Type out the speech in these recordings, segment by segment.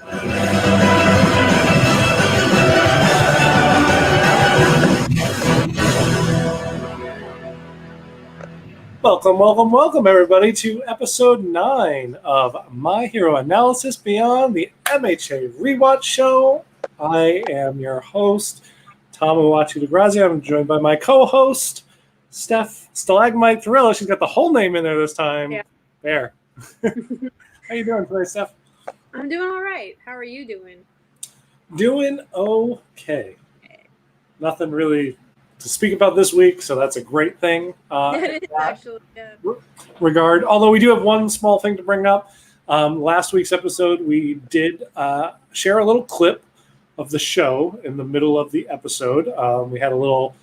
Welcome, everybody, to episode 9 of My Hero Analysis Beyond the MHA Rewatch Show. I am your host, Tom Uwachi DeGrazia. I'm joined by my co-host, Steph Stalagmite Thorilla. She's got the whole name in there this time. Yeah. There. How you doing today, Steph? I'm doing all right. How are you doing? Doing okay. Nothing really to speak about this week, so that's a great thing. It is actually, yeah. Regard, although we do have one small thing to bring up. Last week's episode, we did share a little clip of the show in the middle of the episode. We had a little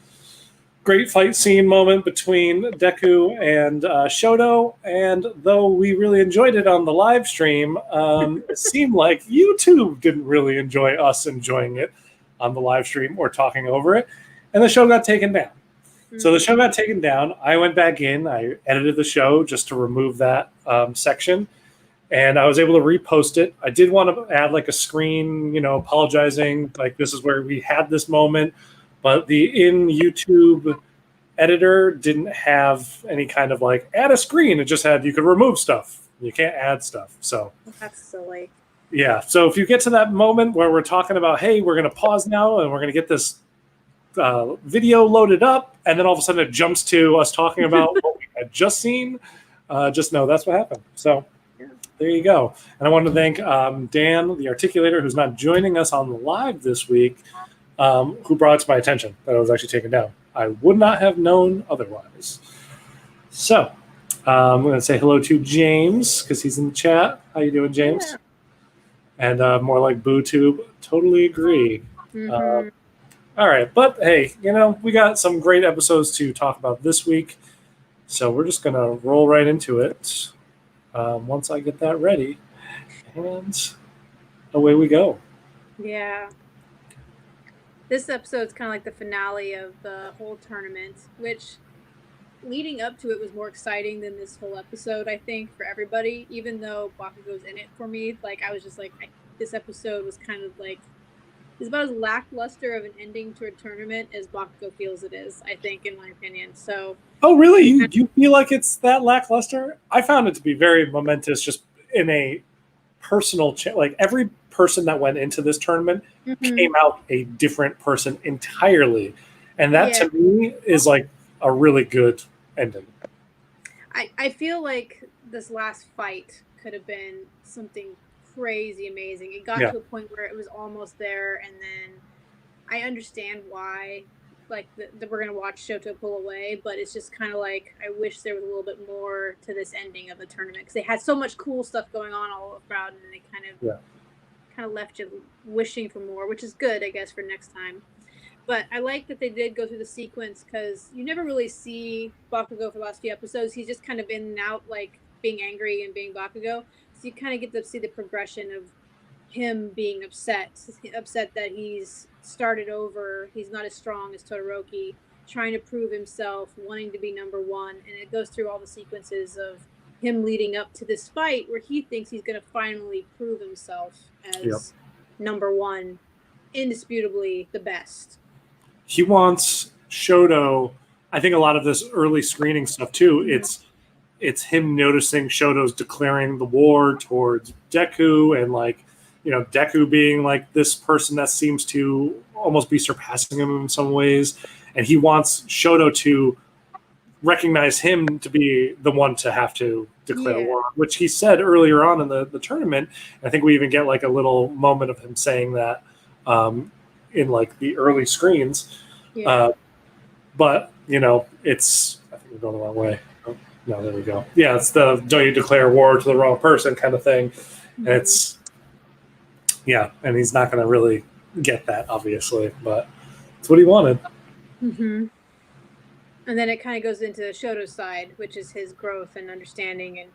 great fight scene moment between Deku and Shoto, and though we really enjoyed it on the live stream, it seemed like YouTube didn't really enjoy us enjoying it on the live stream or talking over it, and the show got taken down. So the show got taken down. I went back in. I edited the show just to remove that section, and I was able to repost it. I did want to add like a screen, apologizing, like this is where we had this moment, but the in YouTube editor didn't have any kind of like add a screen. It just had you could remove stuff. You can't add stuff. So that's silly. Yeah. So if you get to that moment where we're talking about, hey, we're going to pause now and we're going to get this video loaded up, and then all of a sudden it jumps to us talking about what we had just seen, just know that's what happened. So there you go. And I want to thank Dan, the articulator, who's not joining us on the live this week, who brought it to my attention that it was actually taken down. I would not have known otherwise. So I'm going to say hello to James because he's in the chat. How you doing, James? Yeah. And more like BooTube. Totally agree. Mm-hmm. All right, but hey, we got some great episodes to talk about this week, so we're just going to roll right into it once I get that ready, and away we go. Yeah. This episode's kind of like the finale of the whole tournament, which leading up to it was more exciting than this whole episode, I think, for everybody, even though Bakugo's in it for me. Like, I was just like, this episode was kind of like, it's about as lackluster of an ending to a tournament as Bakugo feels it is, I think, in my opinion. So. Oh, really? You feel like it's that lackluster? I found it to be very momentous, just in a personal like every person that went into this tournament came out a different person entirely, and that to me is like a really good ending. I feel like this last fight could have been something crazy amazing. It got to a point where it was almost there, and then I understand why, like, that we're going to watch Shoto pull away, but it's just kind of like, I wish there was a little bit more to this ending of the tournament, because they had so much cool stuff going on all around, and they kind of left you wishing for more, which is good, I guess, for next time. But I like that they did go through the sequence, because you never really see Bakugo for the last few episodes. He's just kind of in and out, like, being angry and being Bakugo. So you kind of get to see the progression of him being upset that he's started over. He's not as strong as Todoroki, trying to prove himself, wanting to be number one. And it goes through all the sequences of him leading up to this fight where he thinks he's going to finally prove himself as number one, indisputably the best. He wants Shoto. I think a lot of this early screening stuff too, it's him noticing Shoto's declaring the war towards Deku, and like, Deku being like this person that seems to almost be surpassing him in some ways. And he wants Shoto to recognize him to be the one to have to declare war, which he said earlier on in the tournament. I think we even get like a little moment of him saying that in like the early screens. But, it's, I think we're going the wrong way. No, there we go. Yeah, it's the don't you declare war to the wrong person kind of thing. And it's, and he's not going to really get that, obviously, but it's what he wanted. Mm-hmm. And then it kind of goes into Shoto's side, which is his growth and understanding and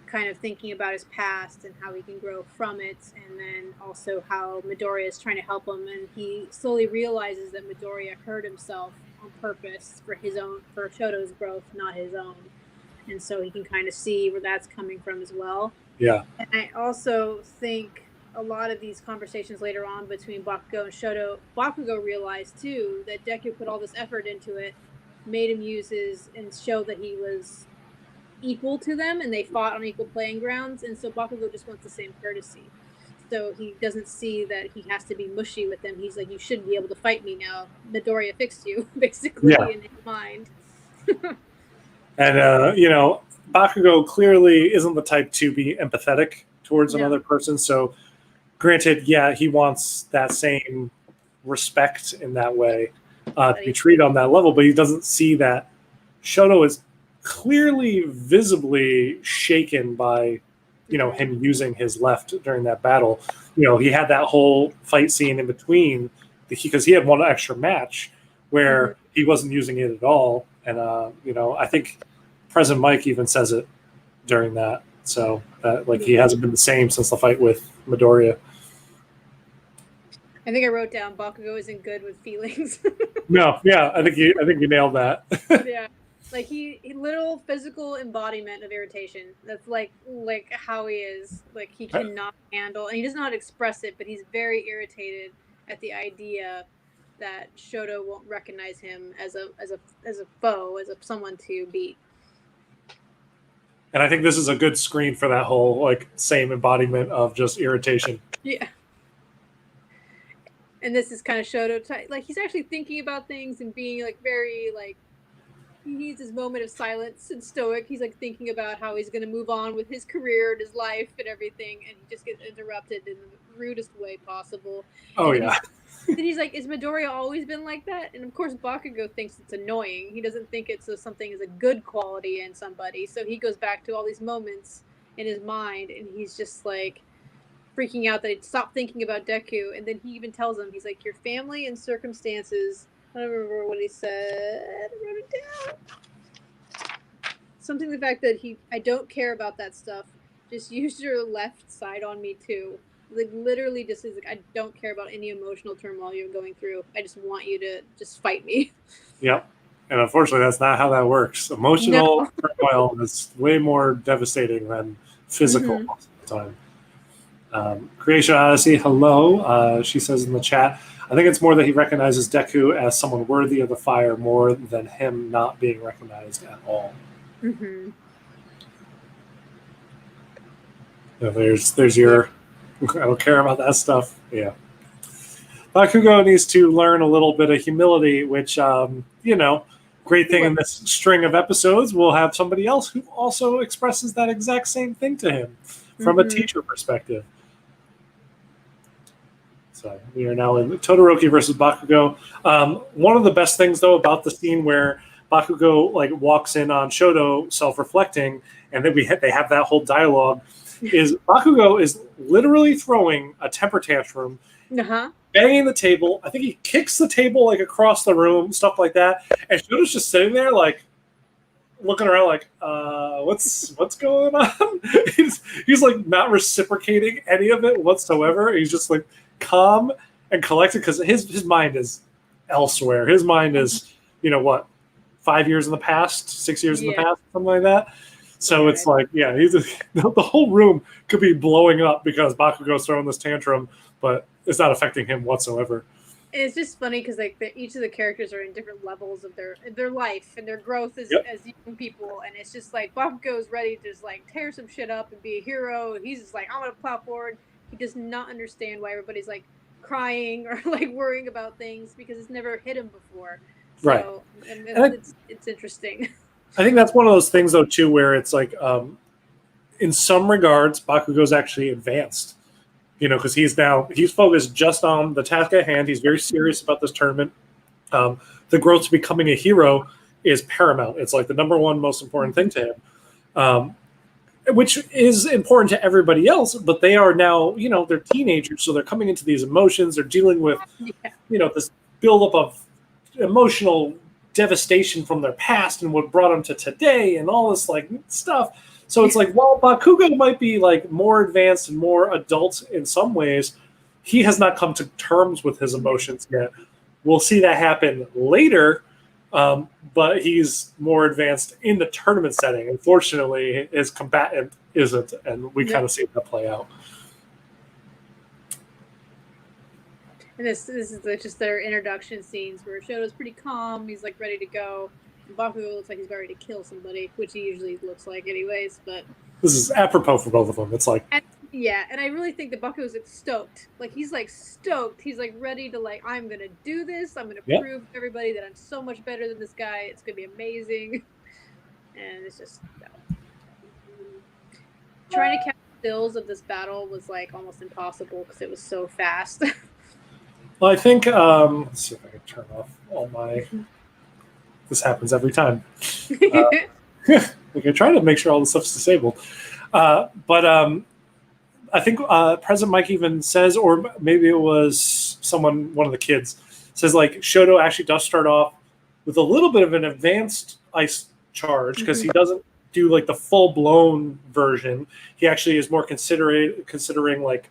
kind of thinking about his past and how he can grow from it. And then also how Midoriya is trying to help him. And he slowly realizes that Midoriya hurt himself on purpose for Shoto's growth, not his own. And so he can kind of see where that's coming from as well. Yeah. And I also think a lot of these conversations later on between Bakugo and Shoto, Bakugo realized too that Deku put all this effort into it, made him use his and show that he was equal to them, and they fought on equal playing grounds. And so Bakugo just wants the same courtesy. So he doesn't see that he has to be mushy with them. He's like, you should be able to fight me now. Midoriya fixed you, basically, in his mind. And, you know, Bakugo clearly isn't the type to be empathetic towards another person. So, granted, yeah, he wants that same respect in that way, to be treated on that level, but he doesn't see that Shoto is clearly visibly shaken by, you know, him using his left during that battle. You know, he had that whole fight scene in between because he had one extra match where he wasn't using it at all. And, you know, I think President Mike even says it during that. So, like, he hasn't been the same since the fight with Midoriya. I think I wrote down Bakugo isn't good with feelings. No, yeah, I think you nailed that. Yeah. Like he literal physical embodiment of irritation. That's like how he is. Like he cannot handle, and he does not express it, but he's very irritated at the idea that Shoto won't recognize him as a foe, as someone to beat. And I think this is a good screen for that whole like same embodiment of just irritation. Yeah. And this is kind of Shoto type. Like he's actually thinking about things and being like very like. He needs his moment of silence and stoic. He's like thinking about how he's going to move on with his career and his life and everything, and he just gets interrupted in the rudest way possible. Oh, and yeah. He's like, is Midoriya always been like that? And of course, Bakugo thinks it's annoying. He doesn't think it's something as a good quality in somebody. So he goes back to all these moments in his mind, and he's just like freaking out that he'd stop thinking about Deku. And then he even tells him, he's like, your family and circumstances. I don't remember what he said. I wrote it down. Something to the fact that I don't care about that stuff. Just use your left side on me too. Like literally just is like, I don't care about any emotional turmoil you're going through. I just want you to just fight me. Yep. And unfortunately, that's not how that works. Emotional turmoil is way more devastating than physical most of the time. Creation Odyssey, hello. She says in the chat, I think it's more that he recognizes Deku as someone worthy of the fire more than him not being recognized at all. Mm-hmm. Yeah, there's your, I don't care about that stuff. Yeah. Bakugo needs to learn a little bit of humility, which, you know, great thing in this string of episodes, we'll have somebody else who also expresses that exact same thing to him from a teacher perspective. So we are now in Todoroki versus Bakugo. One of the best things, though, about the scene where Bakugo like walks in on Shoto self-reflecting, and then they have that whole dialogue, is Bakugo is literally throwing a temper tantrum, banging the table. I think he kicks the table like across the room, stuff like that. And Shoto's just sitting there like looking around like, what's going on? he's like not reciprocating any of it whatsoever. He's just like calm and collected because his mind is elsewhere. His mind is, you know what, 5 years in the past, 6 years in the past, something like that. So it's like, yeah, the whole room could be blowing up because Bakugo's throwing this tantrum, but it's not affecting him whatsoever. And it's just funny because like each of the characters are in different levels of their life and their growth as young people, and it's just like Bakugo's ready to just like tear some shit up and be a hero, and he's just like, I'm gonna plow forward. He does not understand why everybody's like crying or like worrying about things because it's never hit him before. So, right. And it's interesting. I think that's one of those things though too, where it's like, in some regards, Bakugo's actually advanced, you know, because he's focused just on the task at hand. He's very serious about this tournament. The growth to becoming a hero is paramount. It's like the number one most important thing to him. Which is important to everybody else, but they are now, you know, they're teenagers, so they're coming into these emotions. They're dealing with, you know, this buildup of emotional devastation from their past and what brought them to today and all this like stuff. So it's like, while Bakugo might be like more advanced and more adult in some ways, he has not come to terms with his emotions yet. We'll see that happen later. But he's more advanced in the tournament setting. Unfortunately, his combatant isn't, and we kind of see that play out. And this is just their introduction scenes where Shoto's pretty calm. He's like ready to go. And Bakugo looks like he's ready to kill somebody, which he usually looks like anyways. But this is apropos for both of them. It's like, and, yeah, and I really think that Bakugo's like stoked. Like he's like stoked. He's like ready to like, I'm gonna do this. I'm gonna prove to everybody that I'm so much better than this guy. It's gonna be amazing. And it's just trying to catch stills of this battle was like almost impossible because it was so fast. well, I think let's see if I can turn off all my. This happens every time. We can try to make sure all the stuff's disabled, but I think President Mike even says, or maybe it was one of the kids says, like Shoto actually does start off with a little bit of an advanced ice charge because he doesn't do like the full blown version. He actually is more considering like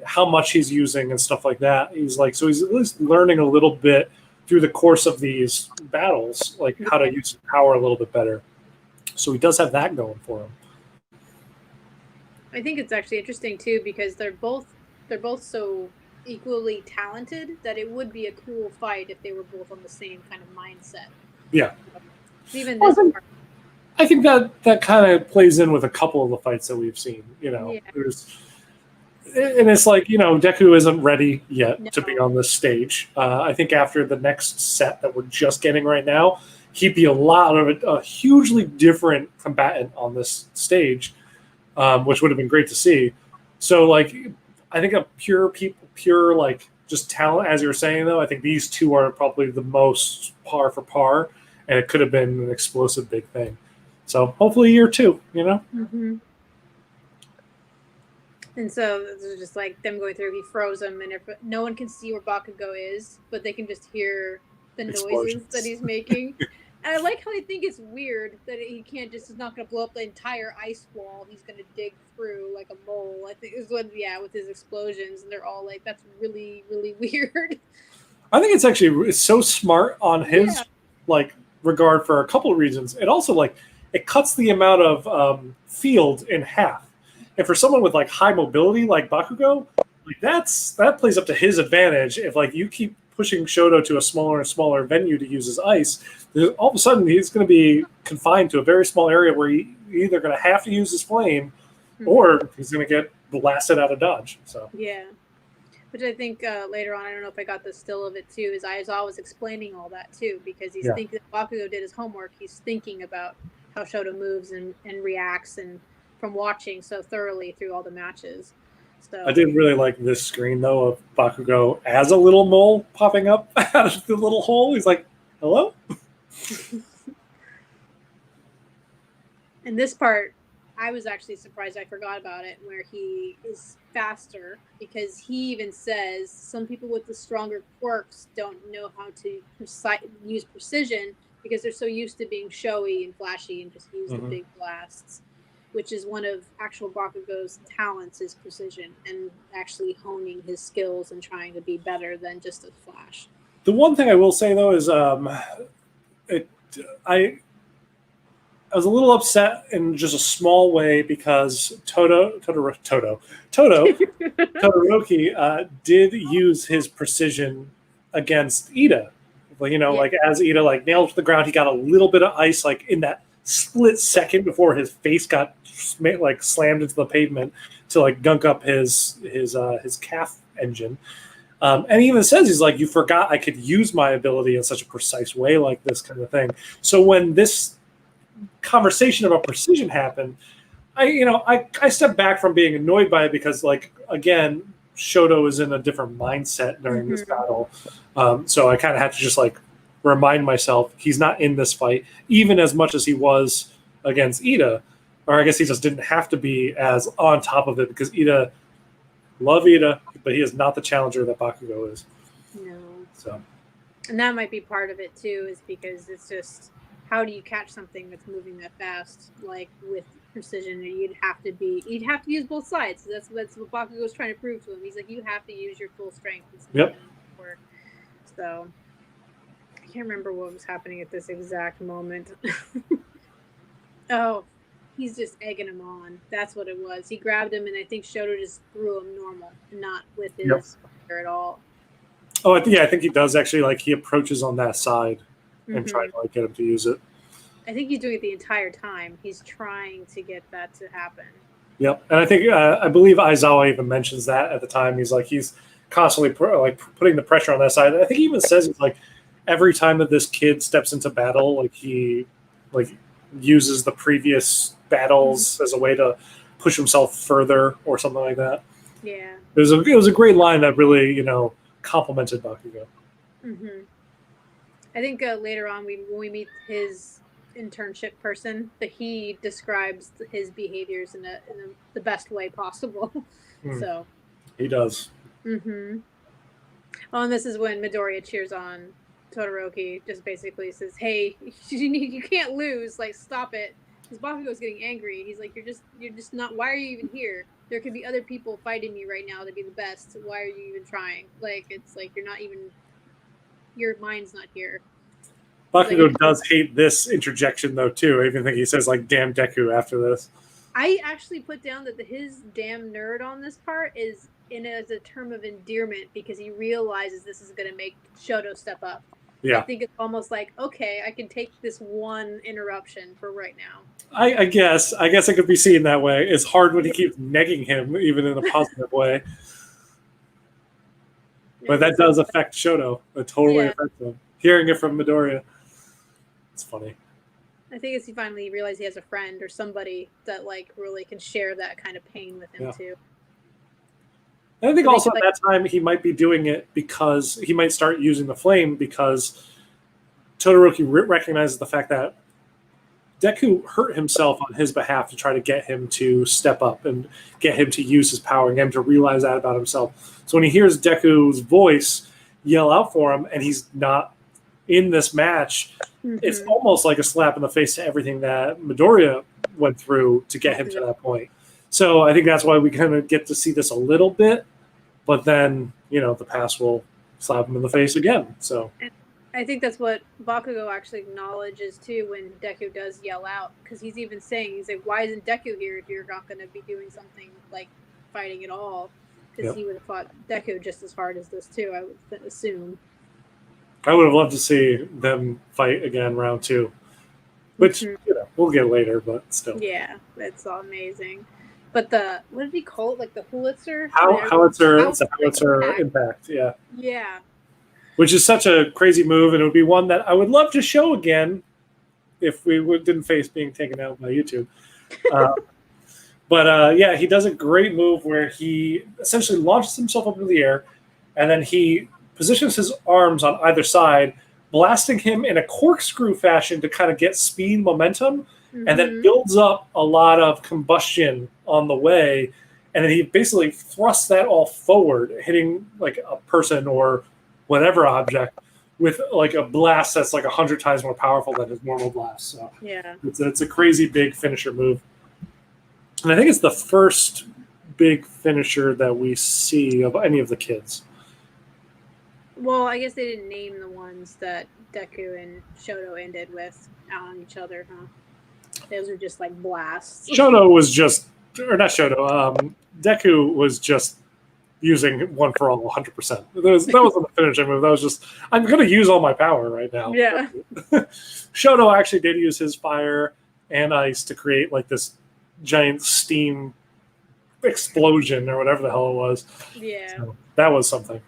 how much he's using and stuff like that. He's like, so he's at least learning a little bit through the course of these battles, like how to use power a little bit better. So he does have that going for him. I think it's actually interesting too because they're both so equally talented that it would be a cool fight if they were both on the same kind of mindset. Yeah. Even this part. I think that kind of plays in with a couple of the fights that we've seen. You know, and it's like, you know, Deku isn't ready yet to be on this stage. I think after the next set that we're just getting right now, he'd be a hugely different combatant on this stage, which would have been great to see. So, like, I think a pure like just talent, as you were saying, though, I think these two are probably the most par for par, and it could have been an explosive big thing. So hopefully year 2, you know? Mm-hmm. And so it's just like them going through, he froze them, and no one can see where Bakugo is, but they can just hear the noises that he's making. And I like how they think it's weird that he can't just, is not going to blow up the entire ice wall. He's going to dig through like a mole. I think it was with his explosions, and they're all like, that's really, really weird. I think it's so smart on his like regard for a couple of reasons. It also like it cuts the amount of field in half. And for someone with like high mobility like Bakugo, like that plays up to his advantage. If like you keep pushing Shoto to a smaller and smaller venue to use his ice, all of a sudden he's going to be confined to a very small area where he's either going to have to use his flame or he's going to get blasted out of dodge. So yeah. Which I think later on, I don't know if I got the still of it too, is Aizawa was explaining all that too, because he's thinking that Bakugo did his homework. He's thinking about how Shoto moves and reacts, and from watching so thoroughly through all the matches. So I did really like this screen though of Bakugo as a little mole popping up out of the little hole. He's like, "Hello." And this part, I was actually surprised I forgot about it, where he is faster, because he even says some people with the stronger quirks don't know how to use precision because they're so used to being showy and flashy and just use the big blasts, which is one of actual Bakugo's talents, is precision and actually honing his skills and trying to be better than just a flash. The one thing I will say though is I was a little upset in just a small way because Todoroki did use his precision against Ida. Like, you know, like as Ida like nailed to the ground, he got a little bit of ice like in that split second before his face got like slammed into the pavement to like gunk up his calf engine. And he even says, he's like, you forgot I could use my ability in such a precise way like this kind of thing. So when this conversation about precision happened, I stepped back from being annoyed by it because, like, again, Shoto is in a different mindset during this battle. So I kind of had to just like remind myself he's not in this fight even as much as he was against Ida, or I guess he just didn't have to be as on top of it because love Ida, but he is not the challenger that Bakugo is. No. So, and that might be part of it too, is because it's just, how do you catch something that's moving that fast, like with precision? You'd have to use both sides. So that's what Bakugo was trying to prove to him. He's like, you have to use your full strength. Work. So I can't remember what was happening at this exact moment. Oh, he's just egging him on. That's what it was. He grabbed him, and I think Shoto just threw him normal, not with his fire at all. Oh, I think he does actually. Like he approaches on that side and try to like get him to use it. I think he's doing it the entire time. He's trying to get that to happen. Yep, and I think I believe Aizawa even mentions that at the time. He's constantly putting the pressure on that side. And I think he even says it's like every time that this kid steps into battle, like he like uses the previous battles as a way to push himself further or something like that. Yeah, it was a great line that really complimented Bakugo. I think later on when we meet his internship person, that he describes his behaviors in the best way possible. So he does. Oh, and this is when Midoriya cheers on Todoroki. Just basically says, "Hey, you can't lose. Like, stop it." Because Bakugo's getting angry. He's like, "You're just not. Why are you even here? There could be other people fighting me right now to be the best. Why are you even trying? Like, it's like you're not even. Your mind's not here." Bakugo does hate this interjection though too. I even think he says like "damn Deku" after this. I actually put down that his damn nerd on this part is in it as a term of endearment because he realizes this is going to make Shoto step up. Yeah. I think it's almost like, okay, I can take this one interruption for right now. I guess it could be seen that way. It's hard when he keeps negging him, even in a positive way. But that does affect Shoto. It totally affects him. Hearing it from Midoriya. It's funny. I think it's he finally realized he has a friend or somebody that like really can share that kind of pain with him too. And I think also at that time he might be doing it because he might start using the flame because Todoroki recognizes the fact that Deku hurt himself on his behalf to try to get him to step up and get him to use his power and get him to realize that about himself. So when he hears Deku's voice yell out for him and he's not in this match, it's almost like a slap in the face to everything that Midoriya went through to get him to that point. So I think that's why we kind of get to see this a little bit, but then, the past will slap him in the face again. So I think that's what Bakugo actually acknowledges too when Deku does yell out, because he's even saying, he's like, why isn't Deku here if you're not going to be doing something like fighting at all? Because he would have fought Deku just as hard as this too, I would assume. I would have loved to see them fight again round 2, which we'll get later, but still. Yeah, that's all amazing. But what did he call it? Like the Howitzer? Howitzer impact, yeah. Yeah. Which is such a crazy move, and it would be one that I would love to show again if we didn't face being taken out by YouTube. But he does a great move where he essentially launches himself up into the air, and then he positions his arms on either side, blasting him in a corkscrew fashion to kind of get speed momentum, and then builds up a lot of combustion on the way, and then he basically thrusts that all forward, hitting like a person or whatever object with like a blast that's like 100 times more powerful than his normal blast. So it's a crazy big finisher move. And I think it's the first big finisher that we see of any of the kids. Well, I guess they didn't name the ones that Deku and Shoto ended with on each other, huh? Those are just like blasts. Shoto was just, or not Shoto, Deku was just using one for all 100%. That wasn't a finishing move. That was just, I'm going to use all my power right now. Yeah. Shoto actually did use his fire and ice to create like this giant steam explosion or whatever the hell it was. Yeah. So that was something.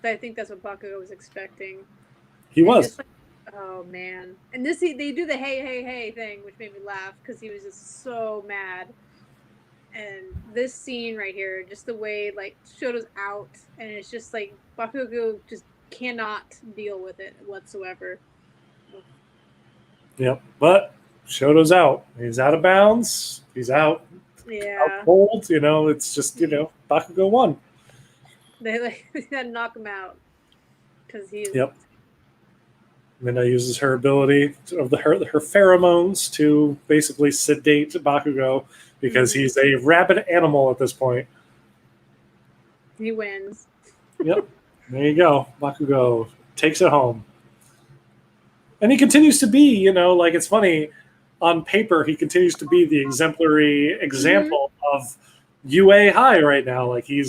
I think that's what Bakugo was expecting. He was. Oh, man. And they do the hey thing, which made me laugh because he was just so mad. And this scene right here, just the way like Shoto's out, and it's just like Bakugo just cannot deal with it whatsoever. Yep, but Shoto's out. He's out of bounds. He's out. Yeah. Out cold. It's just Bakugo won. They had to knock him out because he's. Yep. Minna uses her ability of her pheromones to basically sedate Bakugo because he's a rabid animal at this point. He wins. Yep. There you go. Bakugo takes it home. And he continues to be, like it's funny, on paper, he continues to be the exemplary example of UA high right now. Like he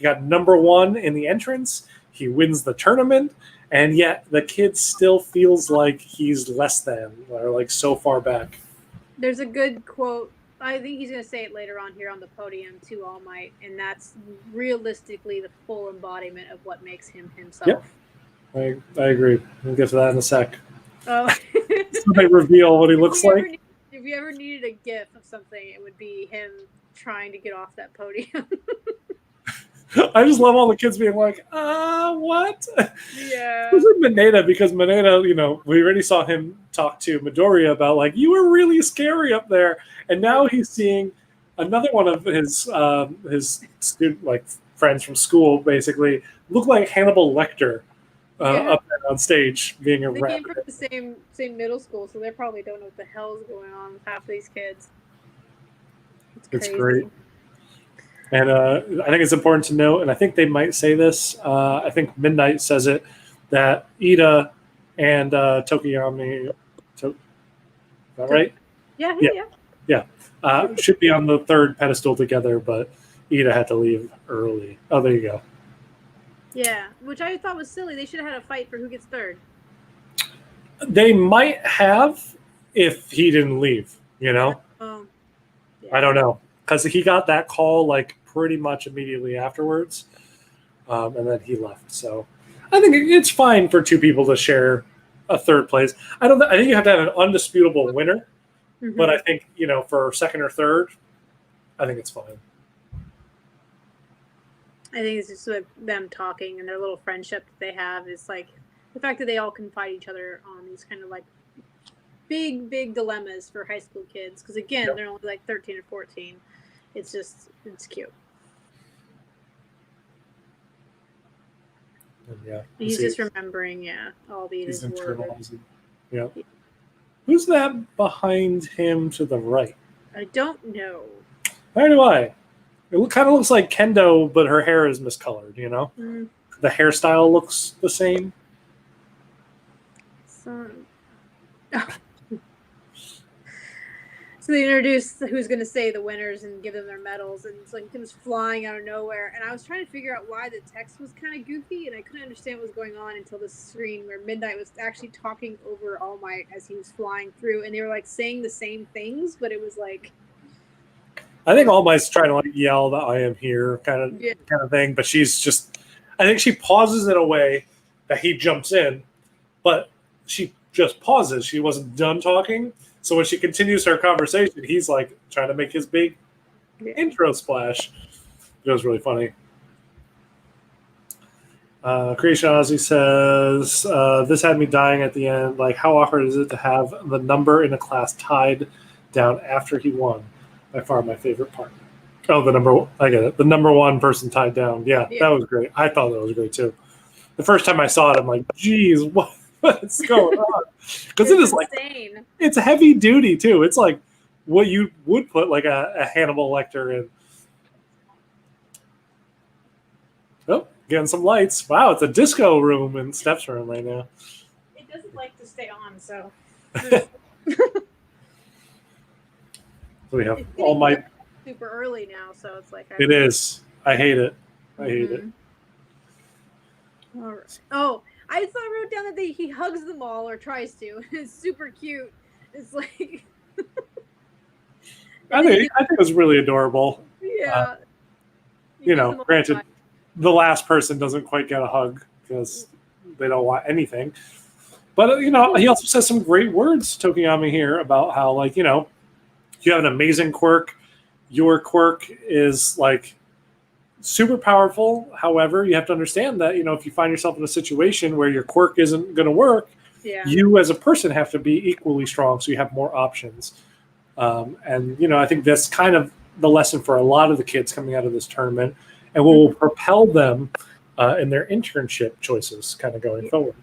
got number 1 in the entrance. he wins the tournament, and yet the kid still feels like he's less than, or like so far back. There's a good quote. I think he's going to say it later on here on the podium to All Might, and that's realistically the full embodiment of what makes him himself. Yep. I agree. We'll get to that in a sec. Oh. So they reveal what he looks like. If you ever needed a gif of something, it would be him trying to get off that podium. I just love all the kids being like, what? Yeah. This is Mineta, because Mineta, we already saw him talk to Midoriya about, like, you were really scary up there. And now he's seeing another one of his student, like, friends from school, basically, look like Hannibal Lecter up there on stage being a rapper. They came from the same middle school, so they probably don't know what the hell is going on with half of these kids. It's great. And I think it's important to note, and I think they might say this, I think Midnight says it, that Ida and Tokiyami, is that right? Yeah. Should be on the third pedestal together, but Ida had to leave early. Oh, there you go. Yeah, which I thought was silly. They should have had a fight for who gets third. They might have if he didn't leave, Yeah. I don't know. Because he got that call like pretty much immediately afterwards, and then he left. So I think it's fine for two people to share a third place. I think you have to have an undisputable winner, but I think for second or third, I think it's fine. I think it's just like them talking and their little friendship that they have. It's like the fact that they all confide each other on these kind of like big dilemmas for high school kids. Because again, they're only like 13 or 14. It's cute. Yeah, he's just remembering, all these words. Yeah. Who's that behind him to the right? I don't know. Neither do I. It kind of looks like Kendo, but her hair is miscolored, The hairstyle looks the same. So they introduced who's going to say the winners and give them their medals, and it's like it was flying out of nowhere. And I was trying to figure out why the text was kind of goofy, and I couldn't understand what was going on until the screen where Midnight was actually talking over All Might as he was flying through, and they were like saying the same things, but it was like. I think All Might's trying to like yell that I am here kind of thing, but she's just. I think she pauses in a way that he jumps in, but she just pauses. She wasn't done talking. So when she continues her conversation, he's like trying to make his big intro splash. It was really funny. Creation Ozzy says, this had me dying at the end. Like, how awkward is it to have the number in a class tied down after he won? By far my favorite part. Oh, I get it. The number one person tied down. Yeah, that was great. I thought that was great too. The first time I saw it, I'm like, geez, what's going on? Because it is like insane. It's heavy duty too. It's like what you would put like a Hannibal Lecter in. Oh, getting some lights. Wow, it's a disco room in Steph's room right now. It doesn't like to stay on, so. So we have All Might. Super early now, so it's like. It is. I hate it. I hate it. All right. Oh. I wrote down that he hugs them all or tries to. It's super cute. It's like I think it was really adorable. Yeah. Granted, the last person doesn't quite get a hug because they don't want anything. But he also says some great words, Tokiyami, here about how you have an amazing quirk. Your quirk is like super powerful. However, you have to understand that, if you find yourself in a situation where your quirk isn't going to work, you as a person have to be equally strong so you have more options. And I think that's kind of the lesson for a lot of the kids coming out of this tournament and what will propel them in their internship choices kind of going forward.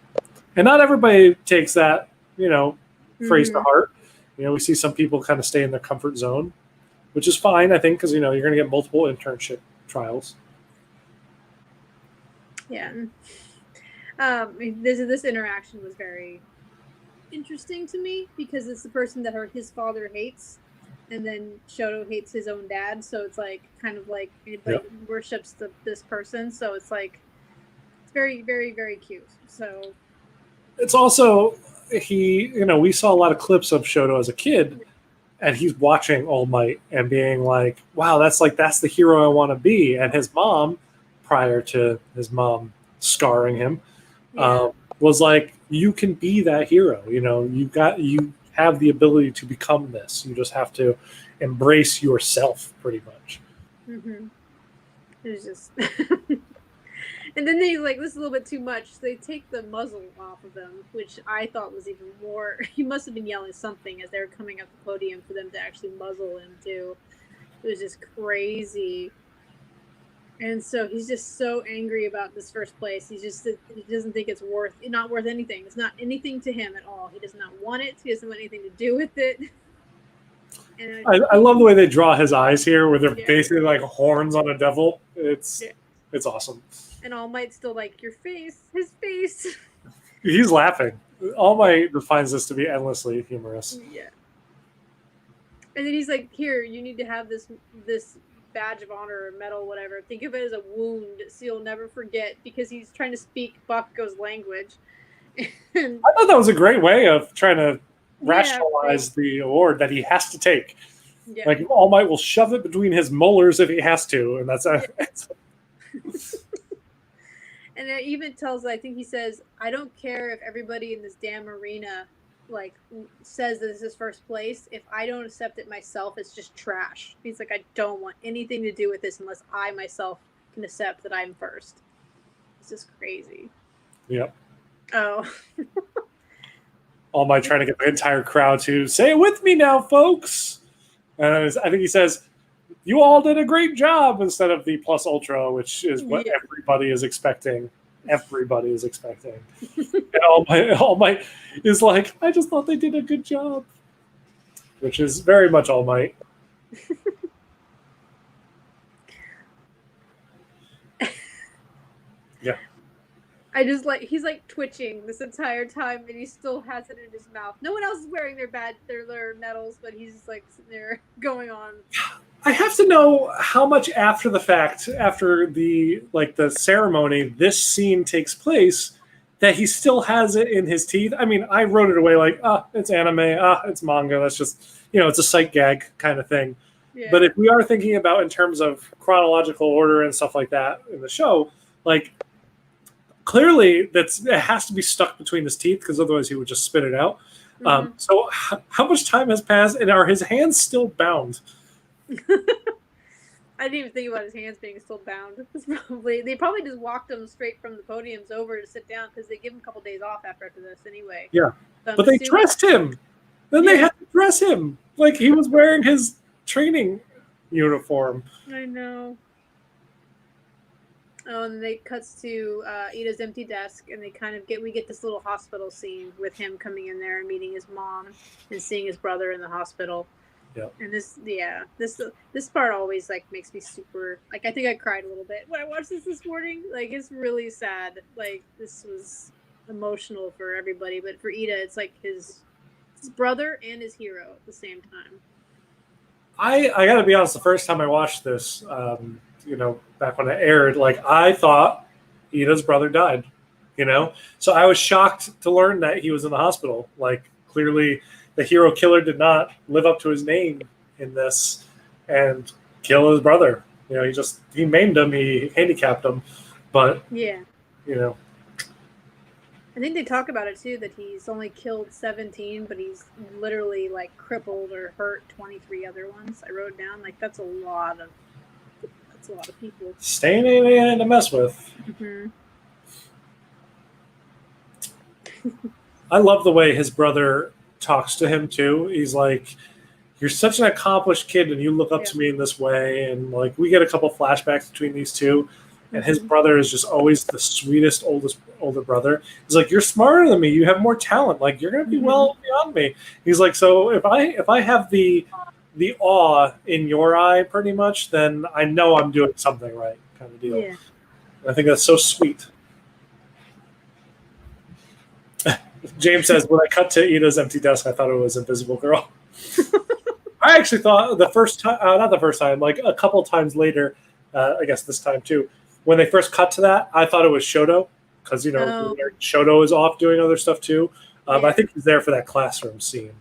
And not everybody takes that, phrase to heart. We see some people kind of stay in their comfort zone, which is fine, I think, because, you're going to get multiple internship trials. Yeah. This interaction was very interesting to me because it's the person that his father hates, and then Shoto hates his own dad, so it's like kind of like worships this person. So it's like very, very, very cute. So it's also we saw a lot of clips of Shoto as a kid, and he's watching All Might and being like, wow, that's the hero I want to be. And his mom, prior to his mom scarring him, was like, you can be that hero. You have the ability to become this. You just have to embrace yourself, pretty much. Mm-hmm. It was just and then they like, this is a little bit too much. So they take the muzzle off of him, which I thought was even more. He must have been yelling something as they were coming up the podium for them to actually muzzle him too. It was just crazy. And so he's just so angry about this first place. He doesn't think it's not worth anything. It's not anything to him at all. He does not want it. He doesn't want anything to do with it. And I love the way they draw his eyes here, where they're basically like horns on a devil. It's awesome. And All Might's still like, his face. He's laughing. All Might finds this to be endlessly humorous. Yeah. And then he's like, here, you need to have this badge of honor or medal, whatever. Think of it as a wound so you'll never forget, because he's trying to speak Bakugo's language. And I thought that was a great way of trying to rationalize the award that he has to take. Yeah. Like, All Might will shove it between his molars if he has to, and that's And it even tells, I think he says, I don't care if everybody in this damn arena like says that this is first place. If I don't accept it myself, it's just trash. He's like, I don't want anything to do with this unless I myself can accept that I'm first. It's just crazy. Yep. Oh. All Might trying to get the entire crowd to say it with me now, folks. And I think he says, you all did a great job, instead of the plus ultra, which is what everybody is expecting. Everybody is expecting. And All Might is like, I just thought they did a good job. Which is very much All Might. Yeah. I just like, he's like twitching this entire time, and he still has it in his mouth. No one else is wearing their medals, but he's just like sitting there going on. I have to know how much after the fact, after the ceremony, this scene takes place, that he still has it in his teeth. I mean, I wrote it away like, it's anime, it's manga. That's just, it's a sight gag kind of thing. Yeah. But if we are thinking about in terms of chronological order and stuff like that in the show, like, clearly it has to be stuck between his teeth, because otherwise he would just spit it out. Mm-hmm. So how much time has passed, and are his hands still bound? I didn't even think about his hands being still bound. They probably just walked him straight from the podiums over to sit down, because they give him a couple days off after this anyway. Yeah, so but they dressed him. Then they had to dress him like he was wearing his training uniform. I know. Oh, and then it cuts to Ida's empty desk, and we get this little hospital scene with him coming in there and meeting his mom and seeing his brother in the hospital. Yeah. And this part always like makes me super, like, I think I cried a little bit when I watched this morning. Like, it's really sad. Like, this was emotional for everybody, but for Ida, it's like his brother and his hero at the same time. I gotta be honest, the first time I watched this, back when it aired, like, I thought Ida's brother died, so I was shocked to learn that he was in the hospital. Like, clearly the hero killer did not live up to his name in this and kill his brother. He maimed him, he handicapped him, but I think they talk about it too, that he's only killed 17, but he's literally like crippled or hurt 23 other ones. I wrote down, like, that's a lot of people. Staying alien to mess with. Mm-hmm. I love the way his brother talks to him too. He's like, you're such an accomplished kid, and you look up to me in this way. And like, we get a couple flashbacks between these two, and his brother is just always the sweetest, older brother. He's like, you're smarter than me. You have more talent. Like, you're going to be well beyond me. He's like, so if I have the awe in your eye, pretty much, then I know I'm doing something right, kind of deal. Yeah. I think that's so sweet. James says, when I cut to Ida's empty desk, I thought it was Invisible Girl. I actually thought the first time, not the first time, like a couple times later, I guess this time too, when they first cut to that, I thought it was Shoto. because Shoto is off doing other stuff too. I think he's there for that classroom scene.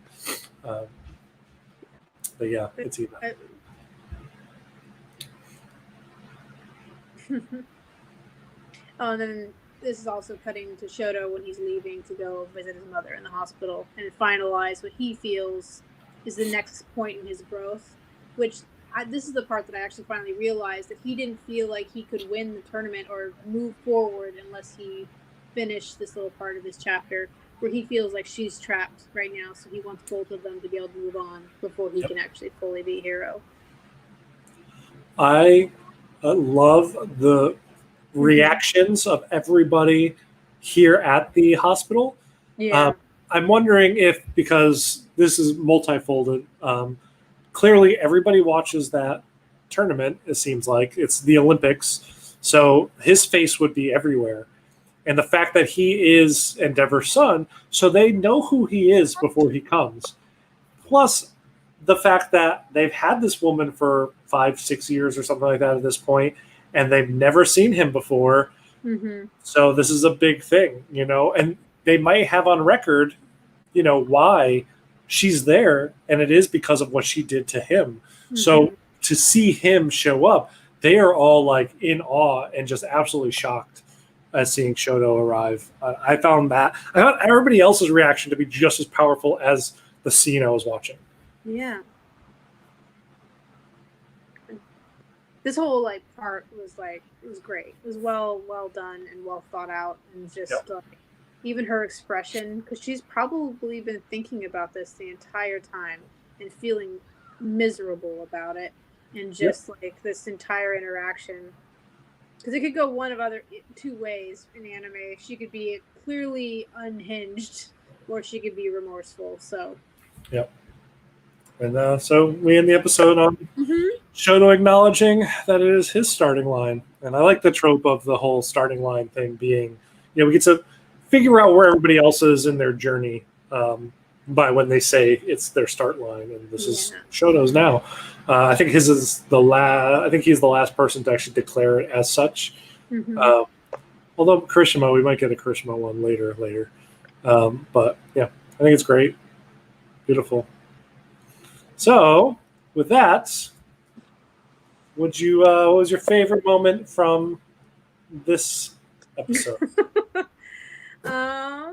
But yeah, it's even. And then this is also cutting to Shoto when he's leaving to go visit his mother in the hospital and finalize what he feels is the next point in his growth, which this is the part that I actually finally realized that he didn't feel like he could win the tournament or move forward unless he finished this little part of this chapter where he feels like she's trapped right now, so he wants both of them to be able to move on before he can actually fully be a hero. I love the reactions of everybody here at the hospital. Yeah. I'm wondering if, because this is multifolded, clearly everybody watches that tournament, it seems like. It's the Olympics, so his face would be everywhere. And the fact that he is Endeavor's son, so they know who he is before he comes. Plus, the fact that they've had this woman for 5-6 years or something like that at this point, and they've never seen him before. Mm-hmm. So this is a big thing, and they might have on record, why she's there, and it is because of what she did to him. Mm-hmm. So to see him show up, they are all like in awe and just absolutely shocked at seeing Shoto arrive. I found everybody else's reaction to be just as powerful as the scene I was watching. Yeah. This whole part was it was great. It was well done and well thought out, and just even her expression, because she's probably been thinking about this the entire time and feeling miserable about it, and just this entire interaction, because it could go one of two ways in anime. She could be clearly unhinged, or she could be remorseful. So. Yep. And so we end the episode on Shoto acknowledging that it is his starting line. And I like the trope of the whole starting line thing being, we get to figure out where everybody else is in their journey by when they say it's their start line. And this is Shoto's now. I think his is the last. I think he's the last person to actually declare it as such. Mm-hmm. Although Kirishima, we might get a Kirishima one later. But yeah, I think it's great. Beautiful. So, with that, what was your favorite moment from this episode? I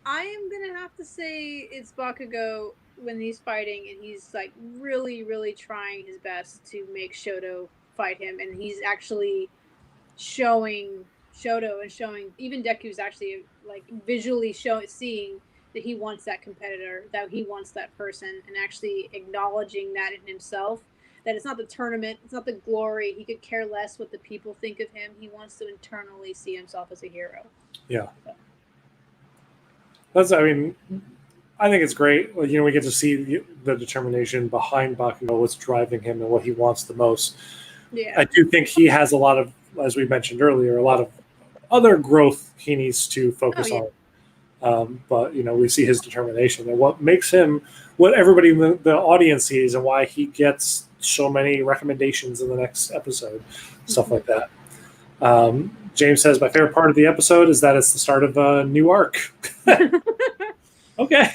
am gonna have to say it's Bakugo when he's fighting and he's really, really trying his best to make Shoto fight him, and he's actually showing Shoto and showing even Deku's actually visually seeing that he wants that competitor, that he wants that person, and actually acknowledging that in himself, that it's not the tournament, it's not the glory. He could care less what the people think of him. He wants to internally see himself as a hero. Yeah. I think it's great. We get to see the determination behind Bakugo, what's driving him and what he wants the most. Yeah. I do think he has a lot of, as we mentioned earlier, a lot of other growth he needs to focus on. But we see his determination and what makes him what everybody in the audience sees and why he gets so many recommendations in the next episode, stuff like that. James says, my favorite part of the episode is that it's the start of a new arc. Okay.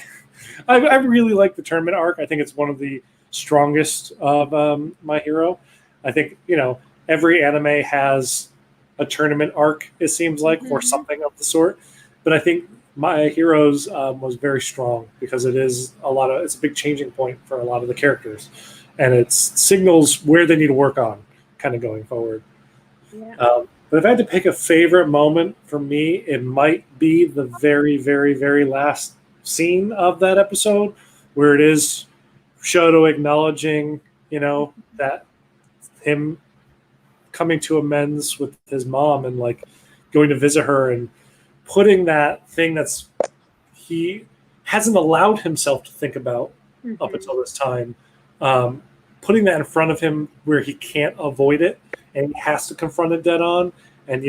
I really like the tournament arc. I think it's one of the strongest of My Hero. I think, every anime has a tournament arc, it seems like, or something of the sort. But I think My Heroes was very strong because it's a big changing point for a lot of the characters, and it signals where they need to work on kind of going forward. Yeah. But if I had to pick a favorite moment for me, it might be the very, very, very last scene of that episode where it is Shoto acknowledging, that him coming to amends with his mom and going to visit her and putting that thing he hasn't allowed himself to think about up until this time, putting that in front of him where he can't avoid it and he has to confront it dead on. And,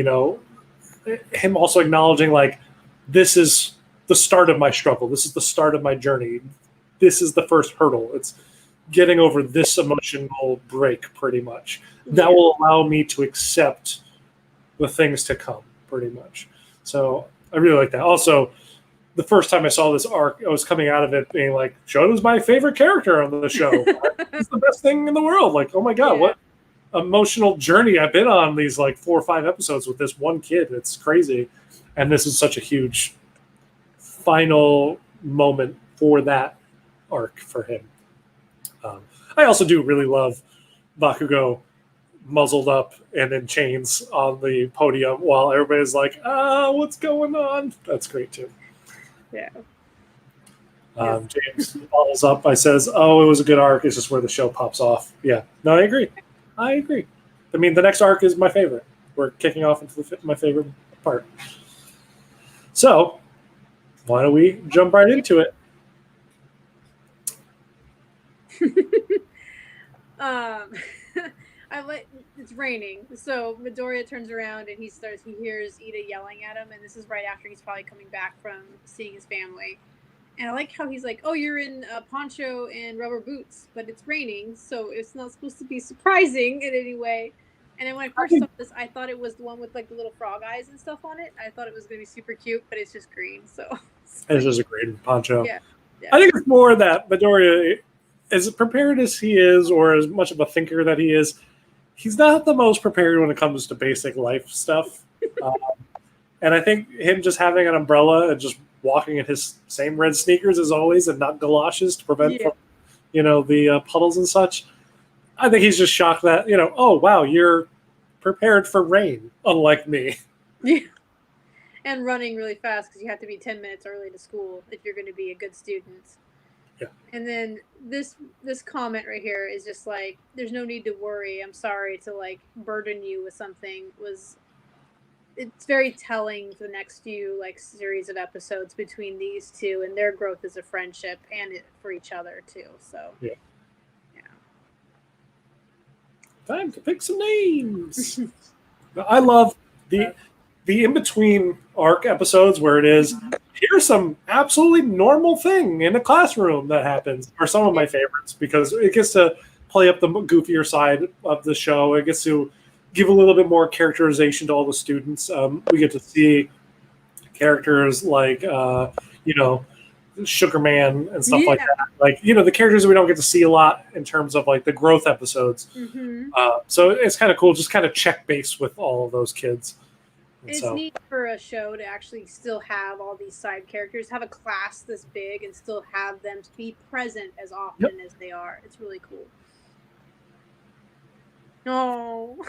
him also acknowledging this is the start of my struggle. This is the start of my journey. This is the first hurdle. It's getting over this emotional break pretty much. That will allow me to accept the things to come pretty much. So I really like that. Also, the first time I saw this arc, I was coming out of it being like, Shoto's my favorite character on the show. He's the best thing in the world. Like, oh my God, what emotional journey I've been on these like 4 or 5 episodes with this one kid. It's crazy. And this is such a huge final moment for that arc for him. I also do really love Bakugo muzzled up and in chains on the podium while everybody's like, what's going on? That's great too. Yeah. James follows up by says, it was a good arc. It's just where the show pops off. Yeah. No, I agree. I mean, the next arc is my favorite. We're kicking off into my favorite part. So why don't we jump right into it? It's raining, so Midoriya turns around and he hears Ida yelling at him, and this is right after he's probably coming back from seeing his family. And I like how he's like, "Oh, you're in a poncho and rubber boots, but it's raining, so it's not supposed to be surprising in any way." And then when I first saw this, I thought it was the one with like the little frog eyes and stuff on it. I thought it was going to be super cute, but it's just green. So it's just a green poncho. Yeah. I think it's more that Midoriya, as prepared as he is, or as much of a thinker that he is, he's not the most prepared when it comes to basic life stuff. And I think him just having an umbrella and just walking in his same red sneakers as always and not galoshes to prevent from, the puddles and such. I think he's just shocked that, oh, wow, you're prepared for rain, unlike me. Yeah. And running really fast because you have to be 10 minutes early to school if you're going to be a good student. Yeah. And then this comment right here is just like, there's no need to worry. I'm sorry to like burden you with something. It's very telling for the next few like series of episodes between these two and their growth as a friendship and for each other too. So yeah. Time to pick some names. I love the in-between arc episodes where it is, here's some absolutely normal thing in a classroom that happens, are some of my favorites because it gets to play up the goofier side of the show. It gets to give a little bit more characterization to all the students. We get to see characters like, Sugar Man and stuff like that. Like, the characters we don't get to see a lot in terms of like the growth episodes. Mm-hmm. So it's kind of cool, just kind of check base with all of those kids. It's neat for a show to actually still have all these side characters, have a class this big, and still have them be present as often as they are. It's really cool. Oh,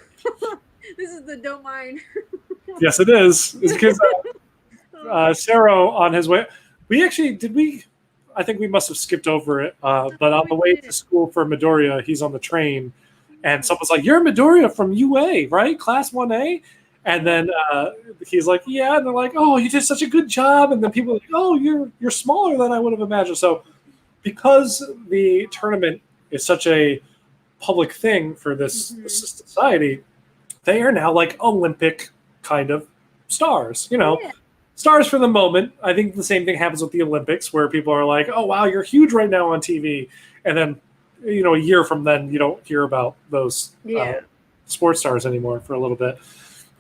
this is the don't mind. Yes, it is. It's because Sero on his way. I think we must have skipped over it. But on the way to school for Midoriya, he's on the train, and someone's like, "You're Midoriya from UA, right? Class 1A." And then he's like, "Yeah," and they're like, "Oh, you did such a good job." And then people are like, "Oh, you're smaller than I would have imagined." So, because the tournament is such a public thing for this society, they are now like Olympic kind of stars. Stars for the moment. I think the same thing happens with the Olympics, where people are like, "Oh, wow, you're huge right now on TV," and then a year from then, you don't hear about those sports stars anymore for a little bit.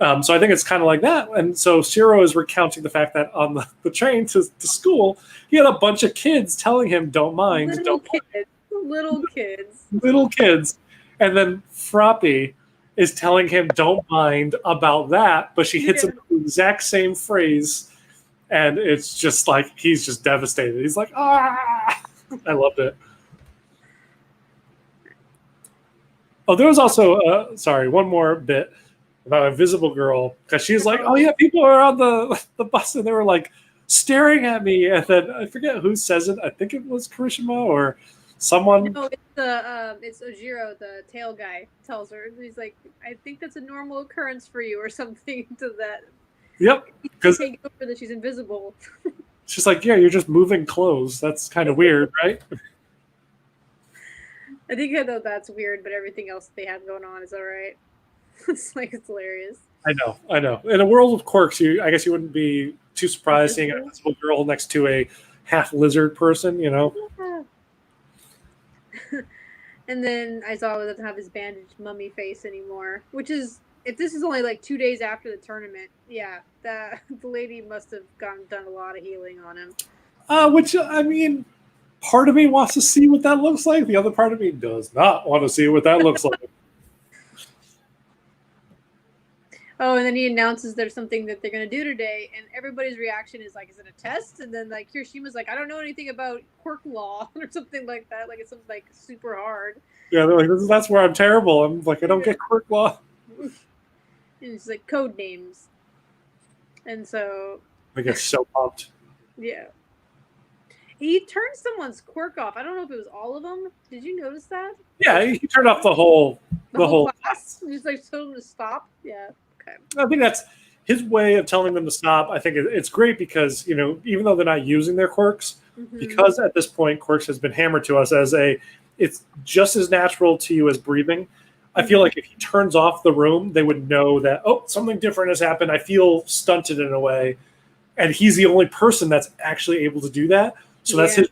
So I think it's kind of like that. And so Shiro is recounting the fact that on the train to school, he had a bunch of kids telling him, "Don't mind." Little kids. And then Froppy is telling him, "Don't mind about that." But she hits him with the exact same phrase. And it's just like, he's just devastated. He's like, "Ah!" I loved it. Oh, there was also, one more bit about Invisible Girl, because she's like, "Oh yeah, people are on the bus and they were like staring at me," and then I forget who says it. I think it was Kirishima or someone. No, it's Ojiro, the tail guy, tells her. He's like, "I think that's a normal occurrence for you," or something to that. Yep, because she's invisible. She's like, "Yeah, you're just moving clothes. That's kind of weird, right?" I think that's weird, but everything else they have going on is all right. It's hilarious. I know. In a world of quirks, I guess you wouldn't be too surprised seeing an invisible girl next to a half lizard person, Yeah. And then Aizawa doesn't have his bandaged mummy face anymore, which is if this is only like 2 days after the tournament, yeah, the lady must have done a lot of healing on him. Which, I mean, part of me wants to see what that looks like. The other part of me does not want to see what that looks like. Oh, and then he announces there's something that they're going to do today, and everybody's reaction is like, is it a test? And then like Kirishima's like, I don't know anything about quirk law or something like that. Like it's something like super hard. Yeah, they're like, that's where I'm terrible. I'm like, I don't get quirk law. And it's like code names. And so I get so pumped. Yeah. He turned someone's quirk off. I don't know if it was all of them. Did you notice that? Yeah, he turned off the whole class. He just like told them to stop. Yeah. Okay. I think that's his way of telling them to stop. I think it's great because, you know, even though they're not using their quirks, because at this point quirks has been hammered to us as it's just as natural to you as breathing. I feel like if he turns off the room, they would know that, oh, something different has happened. I feel stunted in a way. And he's the only person that's actually able to do that. So that's his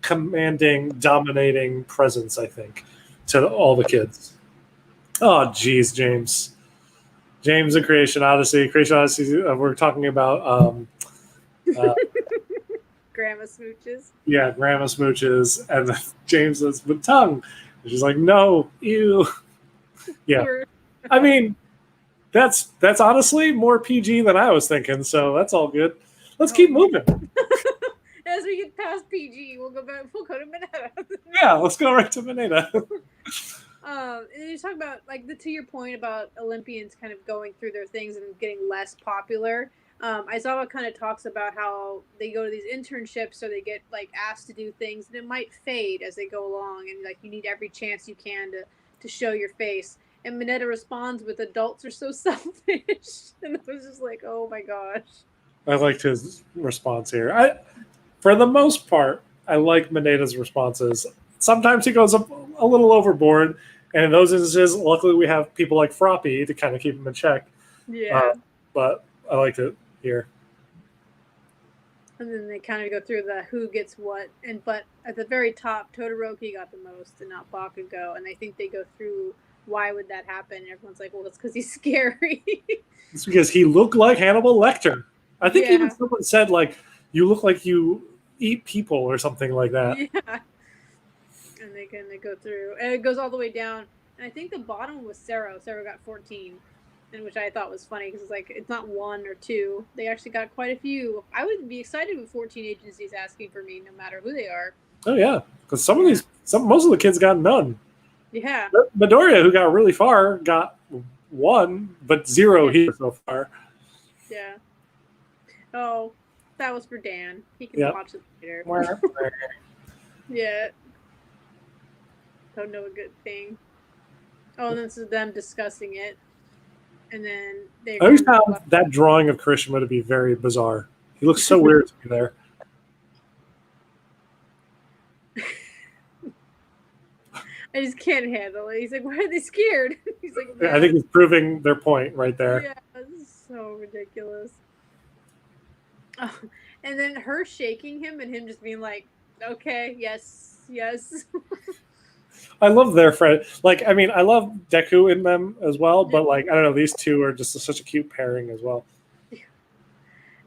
commanding, dominating presence, I think, to all the kids. Oh, geez, James. James and Creation Odyssey. Creation Odyssey, we're talking about... grandma smooches. Yeah, grandma smooches. And James says, with tongue. And she's like, no, ew. Yeah. I mean, that's honestly more PG than I was thinking, so that's all good. Let's keep moving. As we get past PG, we'll go to Mineta. Yeah, let's go right to Mineta. And you talk about to your point about Olympians kind of going through their things and getting less popular. Aizawa kind of talks about how they go to these internships or they get asked to do things and it might fade as they go along, and you need every chance you can to show your face. And Mineta responds with, adults are so selfish. And I was just like, oh my gosh. I liked his response here. For the most part, I like Mineta's responses. Sometimes he goes up a little overboard, and in those instances, luckily we have people like Froppy to kind of keep him in check. Yeah. But I liked it here. And then they kind of go through the who gets what, but at the very top, Todoroki got the most and not Bakugo, and I think they go through why would that happen, and everyone's like, well, it's because he's scary. It's because he looked like Hannibal Lecter. I think even someone said, you look like you eat people or something like that. Yeah. And they go through, and it goes all the way down, and I think the bottom was Sero. Sero got 14. And which I thought was funny because it's not one or two. They actually got quite a few. I would be excited with 14 agencies asking for me, no matter who they are. Oh yeah, because most of the kids got none. Yeah. Midoriya, who got really far, got 1, but 0 here so far. Yeah. Oh, that was for Dan. He can watch it later. Yeah. Don't know a good thing. Oh, and this is them discussing it. And then I always found that drawing of Kirishima to be very bizarre. He looks so weird to me there. I just can't handle it. He's like, why are they scared? He's like, yeah, I think he's proving their point right there. Yeah, this is so ridiculous. Oh, and then her shaking him and him just being like, okay, yes. I love their friend. I love Deku in them as well, but I don't know, these two are just such a cute pairing as well.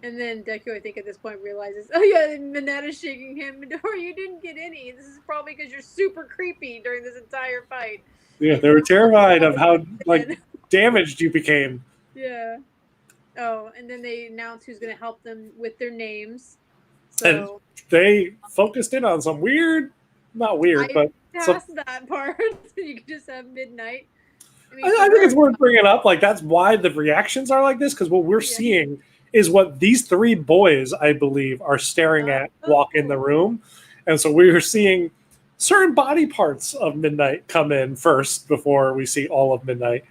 And then Deku, I think at this point realizes, oh yeah, Mineta's shaking him. Midori, you didn't get any. This is probably because you're super creepy during this entire fight. Yeah, they were terrified of how damaged you became. Yeah. Oh, and then they announced who's going to help them with their names. So and they focused in on some weird, not weird, but past that part. You can just have Midnight. I think it's worth bringing up. That's why the reactions are like this, because what we're seeing is what these 3 boys, I believe, are staring at walk in the room. And so we are seeing certain body parts of Midnight come in first before we see all of Midnight.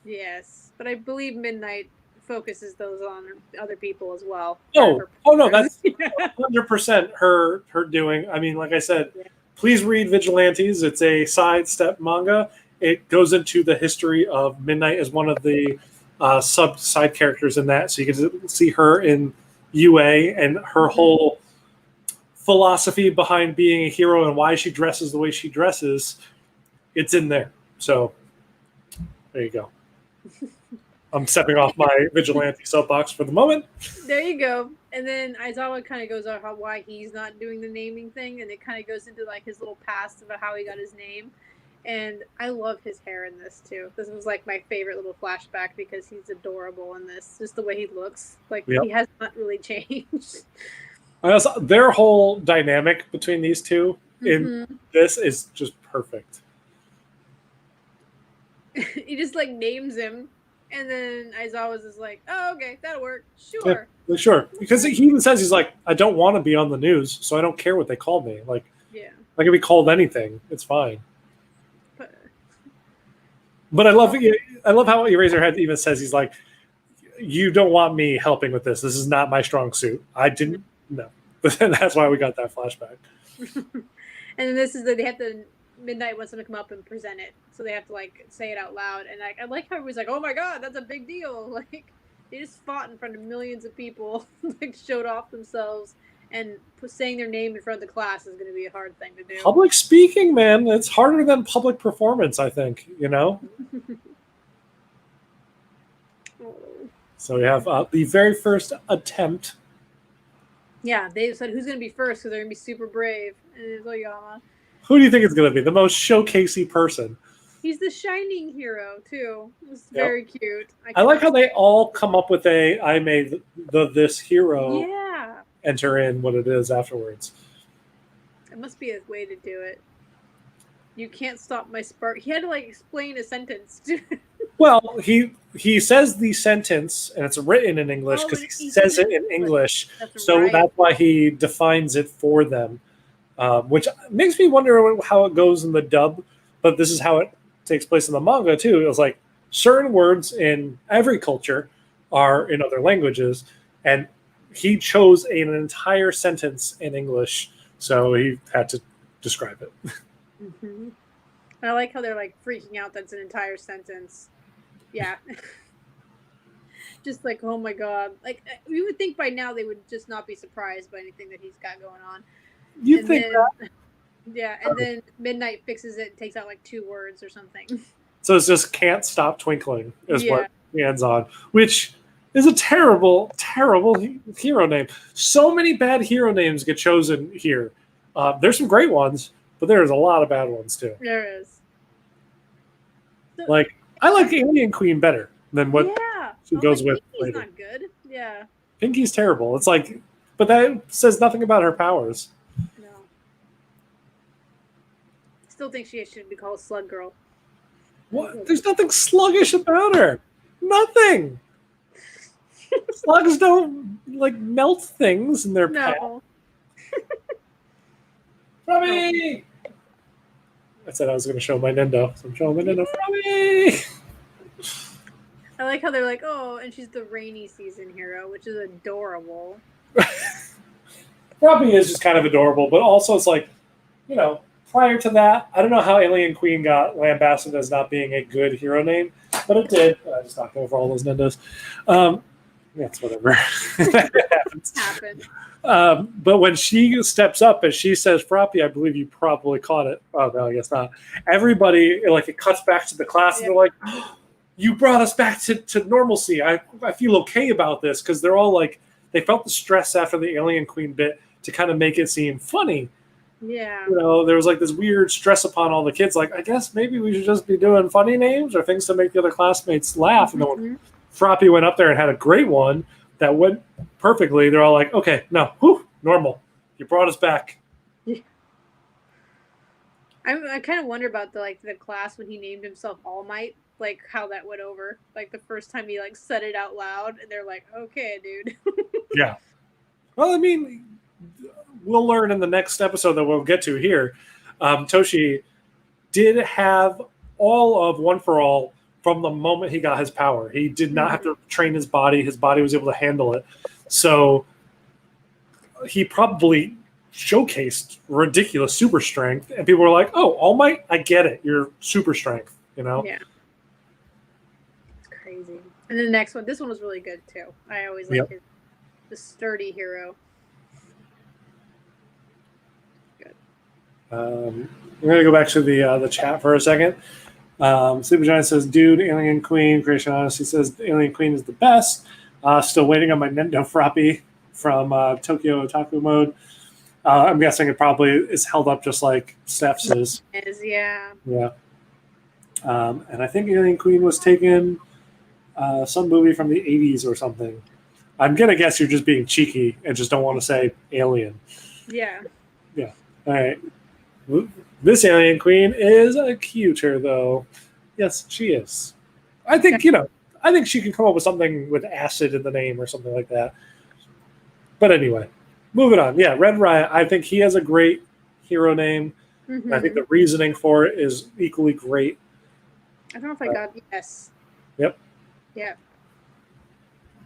Yes, but I believe Midnight focuses those on other people as well. Oh no, that's 100% her doing. I mean, like I said, please read Vigilantes. It's a sidestep manga. It goes into the history of Midnight as one of the side characters in that, so you can see her in UA and her whole philosophy behind being a hero and why she dresses the way she dresses. It's in there, so there you go. I'm stepping off my vigilante soapbox for the moment. There you go. And then Aizawa kind of goes on why he's not doing the naming thing, and it kind of goes into like his little past about how he got his name. And I love his hair in this too. This was like my favorite little flashback because he's adorable in this. Just the way he looks, like he has not really changed. Their whole dynamic between these two in this is just perfect. He just like names him, and then Aizawa's is like, "Oh, okay, that'll work. Sure, yeah, sure." Because he even says he's like, "I don't want to be on the news, so I don't care what they call me. Like, I can be called anything. It's fine." But I love how Eraserhead even says he's like, "You don't want me helping with this. This is not my strong suit. I didn't know." But that's why we got that flashback. And then this is they have to Midnight wants them to come up and present it, so they have to like say it out loud. And I like how he was like, "Oh my god, that's a big deal!" Like they just fought in front of millions of people, like showed off themselves. And saying their name in front of the class is going to be a hard thing to do. Public speaking, man, it's harder than public performance, I think, So we have the very first attempt. Yeah, they said who's going to be first because they're going to be super brave. And it's Oyama. Who do you think is going to be the most showcasey person? He's the shining hero, too. It's very cute. I like how they all come up with I made this hero. Yeah. Enter in what it is afterwards. It must be a way to do it. You can't stop my spark. He had to like explain a sentence. Well, he says the sentence, and it's written in English because he says it in English. That's why he defines it for them, which makes me wonder how it goes in the dub. But this is how it takes place in the manga too. It was like certain words in every culture are in other languages, and he chose an entire sentence in English, so he had to describe it. Mm-hmm. I like how they're like freaking out that's an entire sentence. Yeah. Just like, oh my god. Like, you would think by now they would just not be surprised by anything that he's got going on. You'd think that? Yeah, and then Midnight fixes it and takes out like 2 words or something. So it's just "can't stop twinkling" is what he ends on, which is a terrible, terrible hero name. So many bad hero names get chosen here. There's some great ones, but there's a lot of bad ones too. There is. So, like, I like Alien Queen better than what she goes with later. Not good. Yeah. Pinky's terrible. It's like, but that says nothing about her powers. No. Still think she should be called Slug Girl. What? There's nothing sluggish about her. Nothing. Slugs don't like melt things in their path. Robbie! I said I was going to show my Nendo, so I'm showing my Nendo. Robbie! I like how they're like, oh, and she's the rainy season hero, which is adorable. Robbie is just kind of adorable, but also it's like, prior to that, I don't know how Alien Queen got lambasted as not being a good hero name, but it did. I just knocked over all those Nendos. That's whatever. It happens. But when she steps up and she says, "Froppy, I believe you probably caught it." Oh, no, I guess not. Everybody, like, it cuts back to the class, and they're like, oh, you brought us back to normalcy. I feel okay about this, because they're all like, they felt the stress after the Alien Queen bit to kind of make it seem funny. Yeah. There was like this weird stress upon all the kids. Like, I guess maybe we should just be doing funny names or things to make the other classmates laugh. And then when Froppy went up there and had a great one that went perfectly, they're all like, okay, no, normal. You brought us back. Yeah. I kind of wonder about the class when he named himself All Might, like how that went over. Like the first time he said it out loud, and they're like, okay, dude. Yeah. Well, I mean, we'll learn in the next episode that we'll get to here. Toshi did have all of One for All from the moment he got his power. He did not have to train his body. His body was able to handle it. So he probably showcased ridiculous super strength, and people were like, oh, All Might, I get it. You're super strength, Yeah. It's crazy. And then the next one, this one was really good too. I always like the sturdy hero. Good. We're going to go back to the chat for a second. Sleepy Giant says, dude, Alien Queen. Creation Honesty says, Alien Queen is the best. Still waiting on my Nendo Frappy from Tokyo Otaku Mode. I'm guessing it probably is held up just like Steph's is. Yeah. Yeah. And I think Alien Queen was taken some movie from the 80s or something. I'm going to guess you're just being cheeky and just don't want to say Alien. Yeah. Yeah. All right. This Alien Queen is a cuter, though. Yes, she is. I think, I think she can come up with something with acid in the name or something like that. But anyway, moving on. Yeah, Red Riot, I think he has a great hero name. Mm-hmm. I think the reasoning for it is equally great. I don't know if I got yes. Yep. Yeah.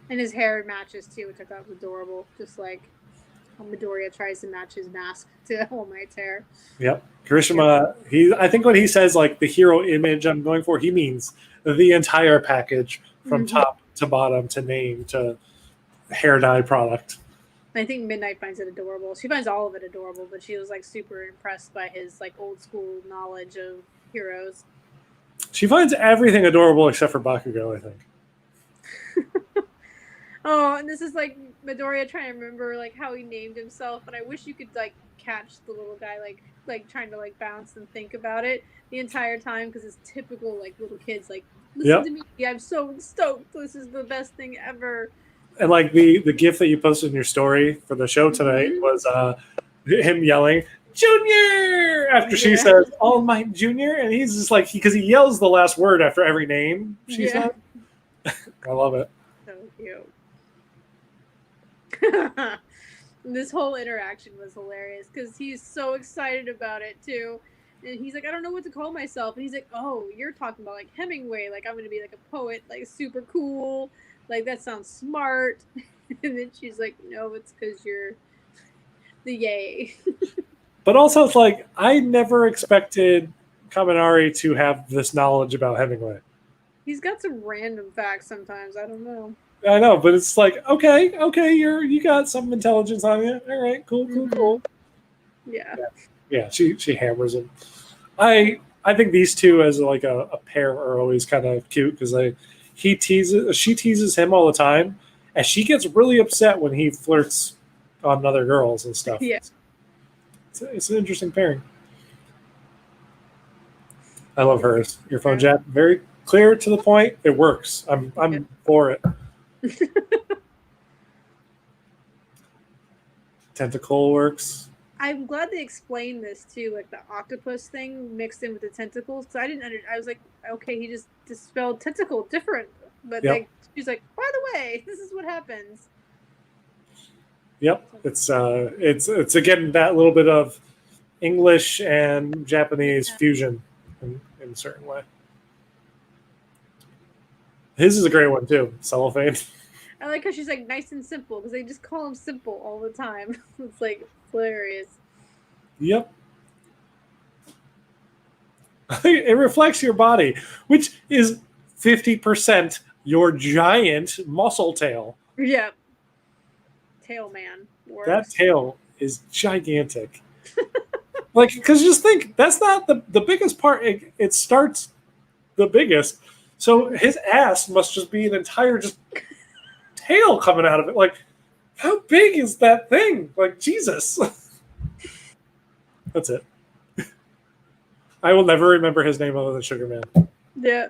And his hair matches too, which I thought was adorable. Just like how Midoriya tries to match his mask to All Might's hair. Yep. Kirishima, I think when he says like the hero image I'm going for, he means the entire package from top to bottom to name to hair dye product. I think Midnight finds it adorable. She finds all of it adorable, but she was like super impressed by his like old school knowledge of heroes. She finds everything adorable except for Bakugo, I think. Oh, and this is like Midoriya trying to remember like how he named himself, and I wish you could like catch the little guy like trying to like bounce and think about it the entire time, because it's typical like little kids like listen to me, I'm so stoked, this is the best thing ever. And like the gift that you posted in your story for the show tonight was him yelling Junior after she says All Might Junior, and he's just like because he yells the last word after every name she said. I love it. So cute. This whole interaction was hilarious because he's so excited about it too, and he's like, I don't know what to call myself, and he's like, oh, you're talking about like Hemingway, like I'm gonna be like a poet, like super cool, like that sounds smart. And then she's like, no, it's because you're the yay. But also it's like I never expected Kaminari to have this knowledge about Hemingway. He's got some random facts sometimes, I don't know. I know, but it's like, okay, you got some intelligence on you. All right, cool. Yeah. She hammers him. I think these two as like a pair are always kind of cute because she teases him all the time, and she gets really upset when he flirts on other girls and stuff. Yeah, it's an interesting pairing. I love hers. Your phone Jack, very clear to the point. It works. I'm for it. Tentacle works. I'm glad they explained this too, like the octopus thing mixed in with the tentacles. So I didn't I was like, okay, he just spelled tentacle different, but she's like, by the way, this is what happens. Yep, it's again that little bit of English and Japanese fusion in a certain way. His is a great one too, cellophane. I like how she's like nice and simple because they just call him simple all the time. It's like hilarious. Yep. It reflects your body, which is 50% your giant muscle tail. Yep. Tail man. Works. That tail is gigantic. Like, because just think, that's not the biggest part. It starts the biggest. So his ass must just be an entire just tail coming out of it. Like, how big is that thing? Like, Jesus. That's it. I will never remember his name other than Sugar Man. Yeah.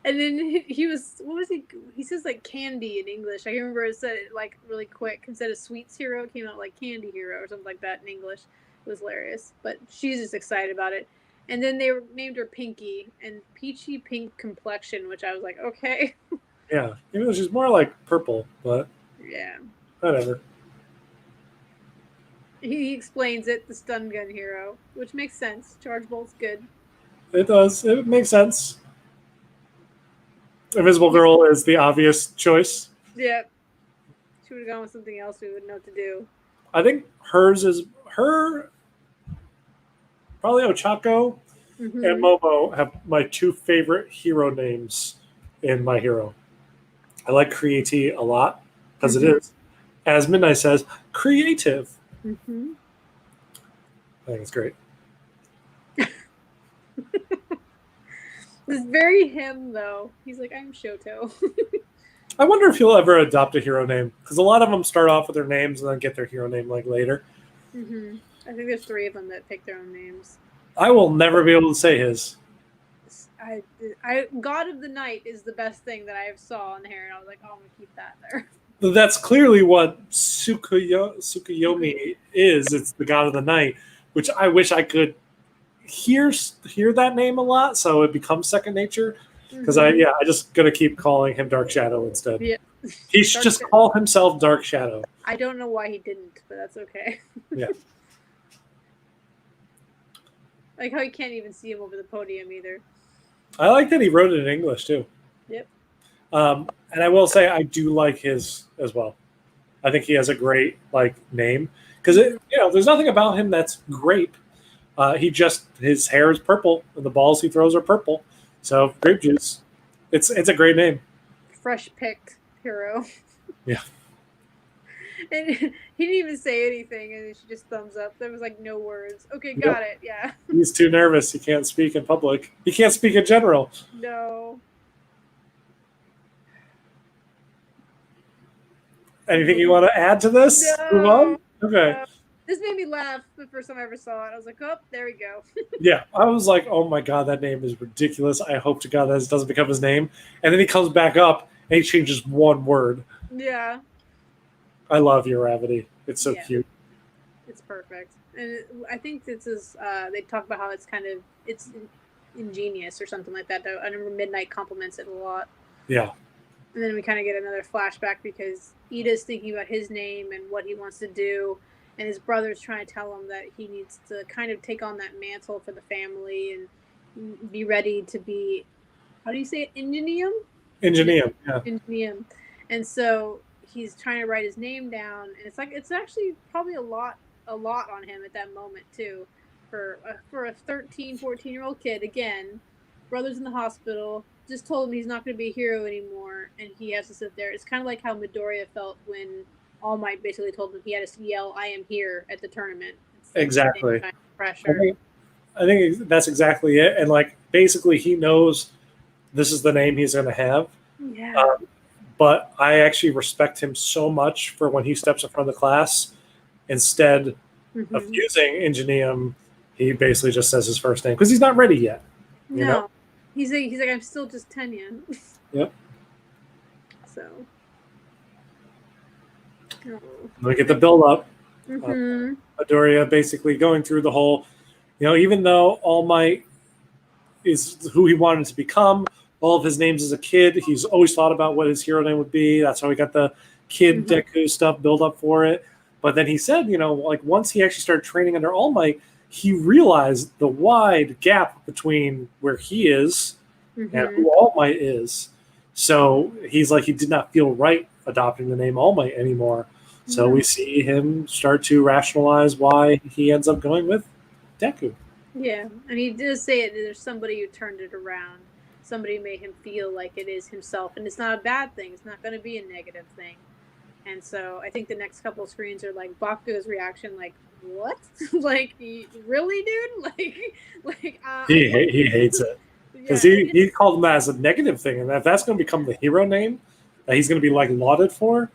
And then he was, what was he? He says like candy in English. I remember it said it like really quick. Instead of Sweets Hero, it came out like Candy Hero or something like that in English. It was hilarious. But she's just excited about it. And then they named her Pinky and peachy pink complexion, which I was like, okay. Yeah, even though she's more like purple, but yeah, whatever. He explains it, the stun gun hero, which makes sense. Charge bolt's good. It does. It makes sense. Invisible Girl is the obvious choice. Yeah. She would have gone with something else we would know what to do. I think hers is her. Probably Ochako and Momo have my two favorite hero names in My Hero. I like Creati a lot because it is, as Midnight says, creative. I think it's great. It's very him, though. He's like, I'm Shoto. I wonder if he'll ever adopt a hero name, because a lot of them start off with their names and then get their hero name like later. I think there's 3 of them that pick their own names. I will never be able to say his. God of the Night is the best thing that I saw on here, and I was like, oh, I'm gonna keep that there. That's clearly what Tsukuyomi is. It's the god of the night, which I wish I could hear that name a lot, so it becomes second nature. Because I just gonna keep calling him Dark Shadow instead. Yeah. He should just call himself Dark Shadow. I don't know why he didn't, but that's okay. Yeah. Like how you can't even see him over the podium either. I like that he wrote it in English too. Yep. And I will say I do like his as well. I think he has a great name because there's nothing about him that's grape. His hair is purple and the balls he throws are purple. So grape juice. It's a great name. Fresh picked hero. Yeah. And he didn't even say anything, and she just thumbs up. There was no words. Okay, got it. Yeah. He's too nervous. He can't speak in public. He can't speak in general. No. Anything you want to add to this? No. Move on? Okay. No. This made me laugh the first time I ever saw it. I was like, oh, there we go. Yeah. I was like, oh my God, that name is ridiculous. I hope to God that this doesn't become his name. And then he comes back up and he changes one word. Yeah. I love Uravity. It's so cute. It's perfect. And I think this is, they talk about how it's ingenious or something like that. I remember Midnight compliments it a lot. Yeah. And then we kind of get another flashback because Ida's thinking about his name and what he wants to do. And his brother's trying to tell him that he needs to kind of take on that mantle for the family and be ready to be, how do you say it? Ingenium? Ingenium, yeah. Ingenium. And so he's trying to write his name down. And it's actually probably a lot on him at that moment too. For a 13, 14-year-old kid, again, brother's in the hospital, just told him he's not going to be a hero anymore. And he has to sit there. It's kind of like how Midoriya felt when All Might basically told him he had to yell, I am here at the tournament. Exactly. Kind of pressure. I think that's exactly it. And basically he knows this is the name he's going to have. Yeah. But I actually respect him so much for when he steps in front of the class, instead of using Ingenium, he basically just says his first name because he's not ready yet. You know? He's like, I'm still just Tenya. Yep. So. We get the build up. Midoriya basically going through the whole, even though All Might is who he wanted to become, all of his names as a kid, he's always thought about what his hero name would be. That's how he got the kid Deku stuff build up for it. But then he said, once he actually started training under All Might, he realized the wide gap between where he is and who All Might is. So he's like, he did not feel right adopting the name All Might anymore. So we see him start to rationalize why he ends up going with Deku. Yeah, and he does say it. There's somebody who turned it around. Somebody made him feel like it is himself, and it's not a bad thing. It's not going to be a negative thing. And so I think the next couple of screens are Bakugo's reaction, what? Really, dude? He hates it because he called him that as a negative thing, and if that's going to become the hero name that he's going to be lauded for.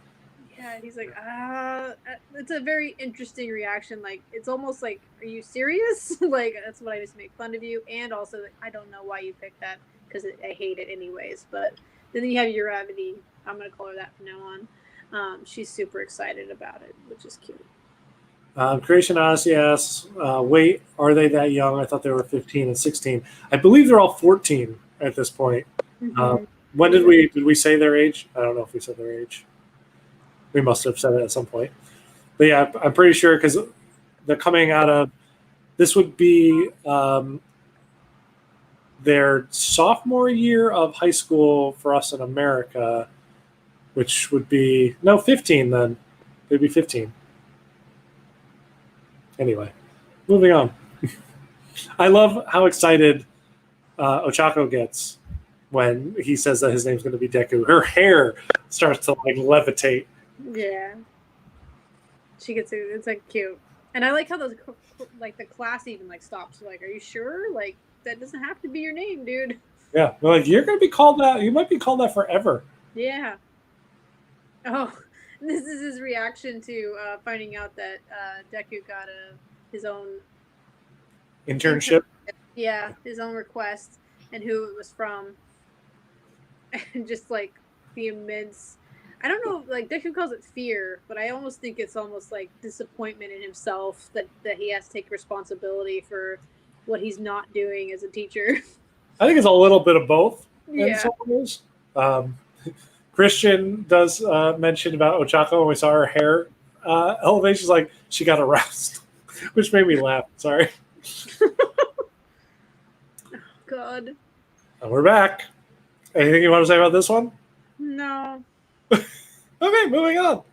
Yeah, he's like, it's a very interesting reaction. It's almost like, are you serious? That's what I just make fun of you, and also I don't know why you picked that because I hate it anyways. But then you have Uravity. I'm going to call her that from now on. She's super excited about it, which is cute. Creation Odyssey asks, wait, are they that young? I thought they were 15 and 16. I believe they're all 14 at this point. When did we say their age? I don't know if we said their age. We must have said it at some point. But yeah, I'm pretty sure because they're coming out of, this would be their sophomore year of high school for us in America, which would be, 15 then. They'd be 15. Anyway, moving on. I love how excited Ochako gets when he says that his name's going to be Deku. Her hair starts to levitate. Yeah. She gets it. It's cute. And I like how those the class even stops. Are you sure? That doesn't have to be your name, dude. Yeah, they're like, you're going to be called that. You might be called that forever. Yeah. Oh, this is his reaction to finding out that Deku got his own Internship. Yeah, his own request and who it was from, and just like the immense. I don't know, like Deku calls it fear, but I almost think it's almost like disappointment in himself that he has to take responsibility for what he's not doing as a teacher. I think it's a little bit of both in Yeah. some ways. Christian does mention about Ochako when we saw her hair elevation. She's like, she got aroused, which made me laugh. Sorry. God. And we're back. Anything you want to say about this one? No. Okay, moving on.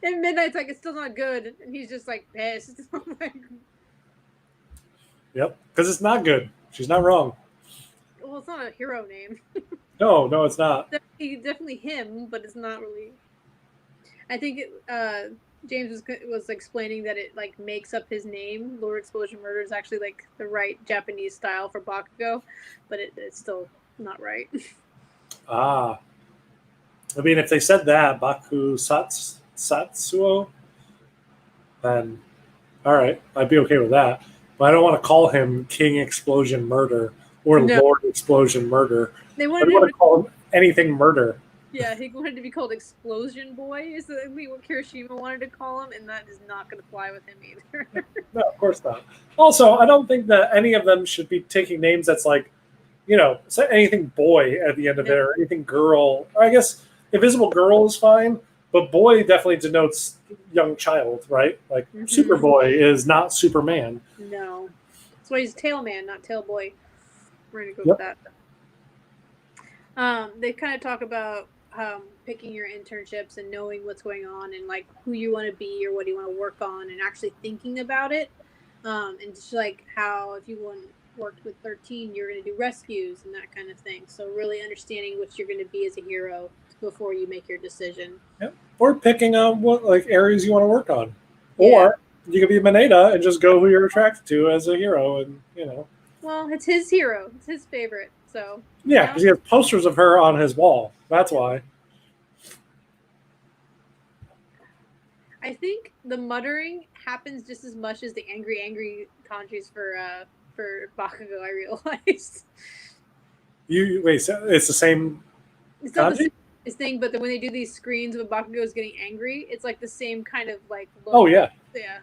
And Midnight's like, it's still not good. And he's just like pissed. Yep, because it's not good. She's not wrong. Well, it's not a hero name. No, it's not. Definitely him, but it's not really. I think James was explaining that it like makes up his name. Lord Explosion Murder is actually like the right Japanese style for Bakugo, but it's still not right. Ah. I mean, if they said that, Baku Satsuo, then all right, I'd be okay with that. But I don't want to call him King Explosion Murder or Lord Explosion Murder. I don't want to call him anything murder. Yeah, he wanted to be called Explosion Boy, is what Kirishima wanted to call him, and that is not going to fly with him either. No, of course not. Also, I don't think that any of them should be taking names that's like, anything boy at the end of it or anything girl. I guess Invisible Girl is fine, but boy definitely denotes young child, right? Like Superboy is not Superman. No. That's why he's Tailman, not Tailboy. We're going to go with that. They kind of talk about picking your internships and knowing what's going on and like who you want to be or what you want to work on and actually thinking about it. And just like how if you worked with 13, you're going to do rescues and that kind of thing. So really understanding what you're going to be as a hero before you make your decision. Yep. Or picking on what like areas you want to work on. Or you could be Mineta and just go who you're attracted to as a hero and, Well, it's his hero. It's his favorite. So yeah, because he has posters of her on his wall. That's why. I think the muttering happens just as much as the angry kanjis for Bakugo. I realized. You wait. So it's the same kanji? It's thing, but when they do these screens when Bakugo is getting angry, it's like the same kind of like. Look. Oh yeah. Yeah.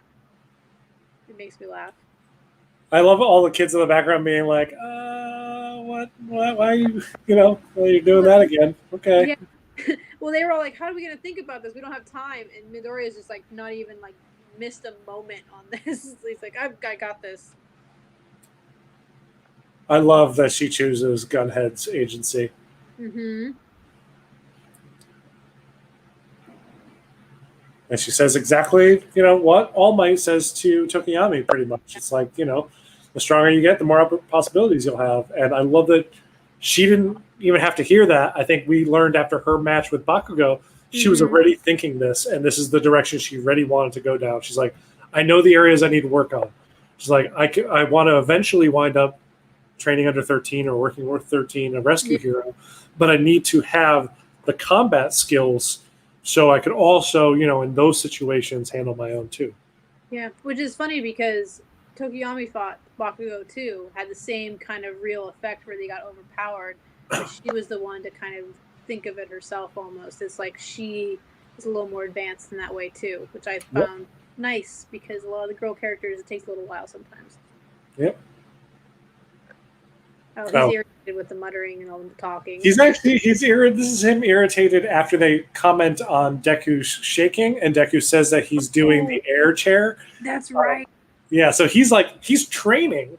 It makes me laugh. I love all the kids in the background being like, what, why are you, why are you doing that again? Okay. Yeah. Well, they were all like, how are we going to think about this? We don't have time. And Midoriya is just like, not even like missed a moment on this. He's like, I got this. I love that she chooses Gunhead's agency. Mm-hmm. And she says exactly, what All Might says to Tokiyami pretty much. It's like, the stronger you get, the more possibilities you'll have. And I love that she didn't even have to hear that. I think we learned after her match with Bakugo, she was already thinking this, and this is the direction she already wanted to go down. She's like, I know the areas I need to work on. She's like, I want to eventually wind up training under 13 or working with 13, a rescue hero, but I need to have the combat skills so I could also, in those situations, handle my own too. Yeah, which is funny because Tokiyami fought Bakugo too, had the same kind of real effect where they got overpowered, but she was the one to kind of think of it herself almost. It's like she is a little more advanced in that way too, which I found nice because a lot of the girl characters, it takes a little while sometimes. Yep. Oh, he's irritated with the muttering and all the talking. He's irritated. This is him irritated after they comment on Deku's shaking, and Deku says that he's doing the air chair. That's right. Yeah, so he's training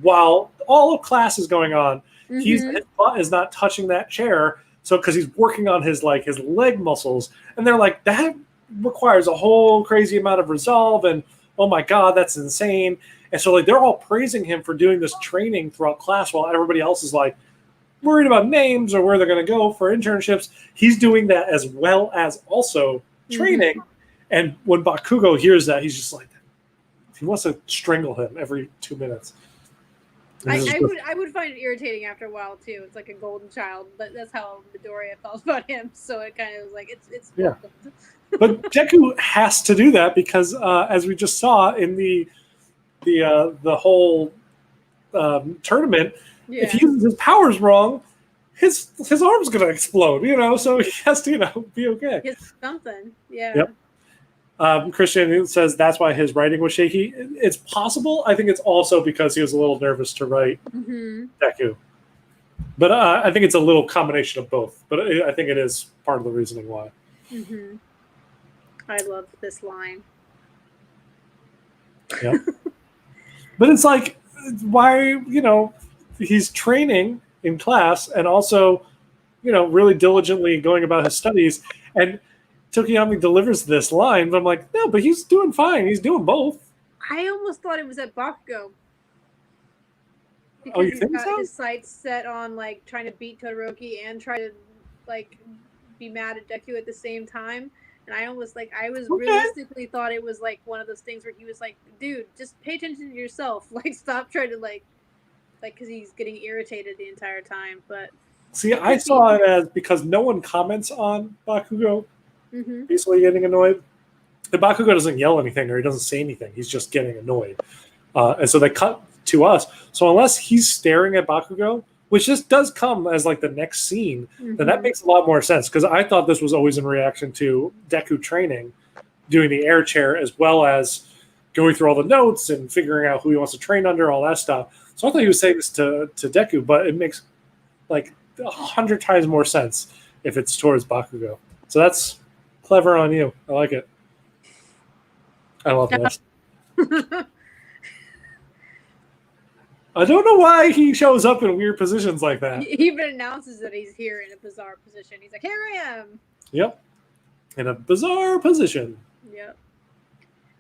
while all of class is going on. His butt is not touching that chair, so because he's working on his leg muscles, and they're like, that requires a whole crazy amount of resolve, and oh my god, that's insane. And so they're all praising him for doing this training throughout class while everybody else is like worried about names or where they're going to go for internships. He's doing that as well as also training. And when Bakugo hears that, he's just like, he wants to strangle him every 2 minutes. I would find it irritating after a while too. It's like a golden child, but that's how Midoriya felt about him. So it kind of was like it's welcomed. But Deku has to do that because, as we just saw in the whole tournament, if he uses his powers wrong, his arm's gonna explode. So he has to be okay. It's something, yeah. Yep. Christian says that's why his writing was shaky. It's possible. I think it's also because he was a little nervous to write Deku. But I think it's a little combination of both. But I think it is part of the reasoning why. I love this line. Yeah. But it's like, why, he's training in class and also, really diligently going about his studies. And Tokiyami delivers this line, but I'm like, no, but he's doing fine. He's doing both. I almost thought it was at Bakugo. Because you think so? His sights set on like trying to beat Todoroki and try to like be mad at Deku at the same time. And I realistically thought it was like one of those things where he was like, dude, just pay attention to yourself. Like, stop trying to like, because he's getting irritated the entire time. But see, I saw it as because no one comments on Bakugo. Basically getting annoyed. The Bakugo doesn't yell anything or he doesn't say anything. He's just getting annoyed. And so they cut to us. So unless he's staring at Bakugo, which just does come as like the next scene, then that makes a lot more sense. Because I thought this was always in reaction to Deku training, doing the air chair, as well as going through all the notes and figuring out who he wants to train under, all that stuff. So I thought he was saying this to Deku, but it makes like 100 times more sense if it's towards Bakugo. So that's clever on you. I like it. I love this. I don't know why he shows up in weird positions like that. He even announces that he's here in a bizarre position. He's like, here I am. Yep. In a bizarre position. Yep.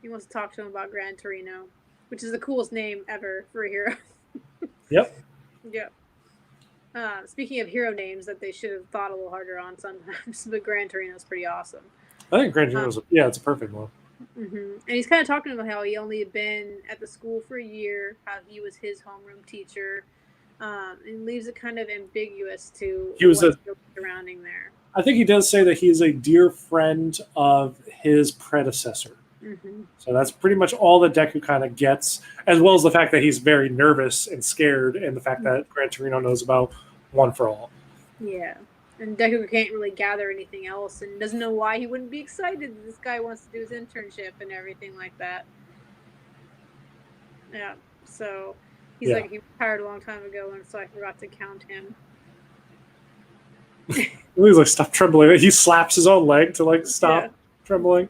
He wants to talk to him about Gran Torino, which is the coolest name ever for a hero. Yep. Yep. Speaking of hero names that they should have thought a little harder on sometimes, but Gran Torino is pretty awesome. I think Gran Torino it's a perfect one. And he's kind of talking about how he only had been at the school for a year, how he was his homeroom teacher, and leaves it kind of ambiguous to what's surrounding there. I think he does say that he's a dear friend of his predecessor. So that's pretty much all that Deku kind of gets, as well as the fact that he's very nervous and scared, and the fact that Gran Torino knows about One for All. Yeah. And Deku can't really gather anything else and doesn't know why he wouldn't be excited that this guy wants to do his internship and everything like that. Yeah, so he's like, he retired a long time ago, and so I forgot to count him. He's like, stop trembling. He slaps his own leg to like stop trembling.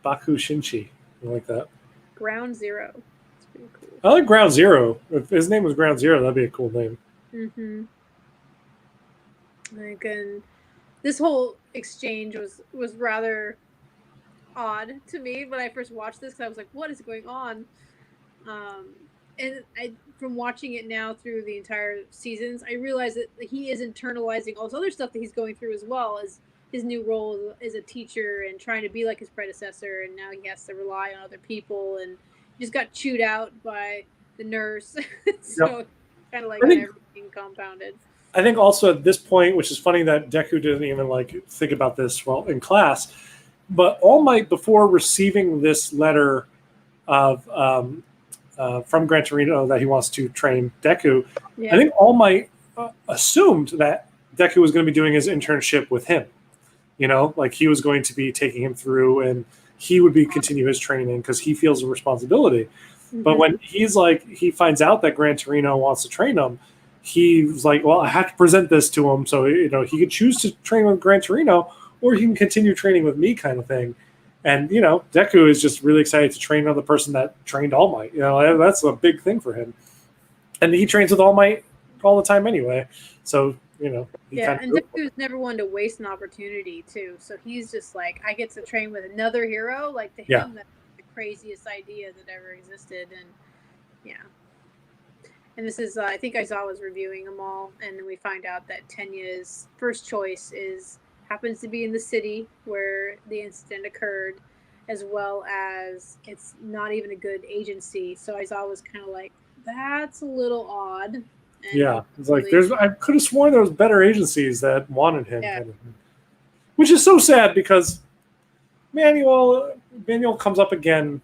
Baku Shinchi. I like that. Ground Zero. Pretty cool. I like Ground Zero. If his name was Ground Zero, that'd be a cool name. Like, and this whole exchange was rather odd to me when I first watched this, because I was like, what is going on? And from watching it now through the entire seasons, I realize that he is internalizing all this other stuff that he's going through, as well as his new role as a teacher and trying to be like his predecessor, and now he has to rely on other people, and he just got chewed out by the nurse. So kind of like everything compounded. I think also at this point, which is funny that Deku didn't even like think about this while in class, but All Might, before receiving this letter of from Gran Torino that he wants to train Deku, I think All Might assumed that Deku was going to be doing his internship with him. You know, like he was going to be taking him through, and he would be continue his training because he feels a responsibility. But when he's like, he finds out that Gran Torino wants to train him, he's like, well, I have to present this to him. So, you know, he could choose to train with Gran Torino, or he can continue training with me, kind of thing. And, you know, Deku is just really excited to train another person that trained All Might. You know, that's a big thing for him. And he trains with All Might all the time anyway. So, you know. And Deku's never one to waste an opportunity, too. So he's just like, I get to train with another hero. Like, to him, that's the craziest idea that ever existed. And, and this is, I think Aizawa was reviewing them all. And then we find out that Tenya's first choice happens to be in the city where the incident occurred. as well as it's not even a good agency. So Aizawa was kind of like, that's a little odd. And Yeah, it's like I could have sworn there was better agencies that wanted him, yeah. kind of thing. Which is so sad because Manuel comes up again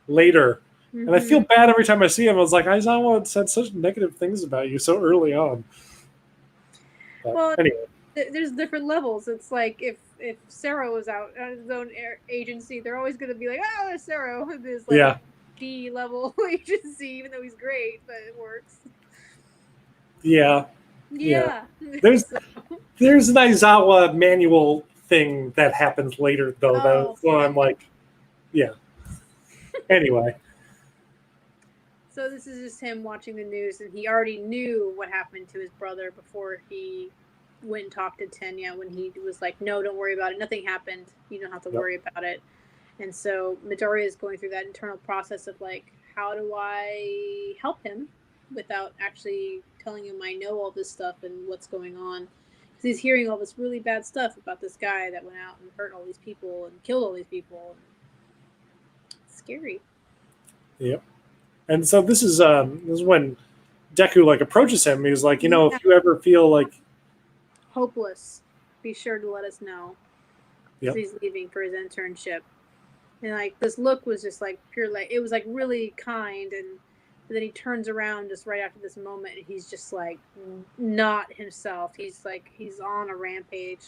later, and I feel bad every time I see him. I was like, Aizawa said such negative things about you so early on. But well, anyway, there's different levels. It's like if Sero was out on his own agency, they're always going to be like, oh, there's Sero. There's like a D level agency, even though he's great, but it works. Yeah. There's an Aizawa manual thing that happens later, though. So I'm like, yeah. Anyway. So this is just him watching the news, and he already knew what happened to his brother before he went and talked to Tenya when he was like, no, don't worry about it. Nothing happened. You don't have to worry about it. And so Midoriya is going through that internal process of like, how do I help him without actually telling him I know all this stuff and what's going on? Because he's hearing all this really bad stuff about this guy that went out and hurt all these people and killed all these people. It's scary. Yep. And so this is when Deku like approaches him. He's like, if you ever feel like hopeless, be sure to let us know. Yep. He's leaving for his internship. And like this look was just like pure, like it was like really kind, and then he turns around just right after this moment, and he's just like not himself. He's on a rampage.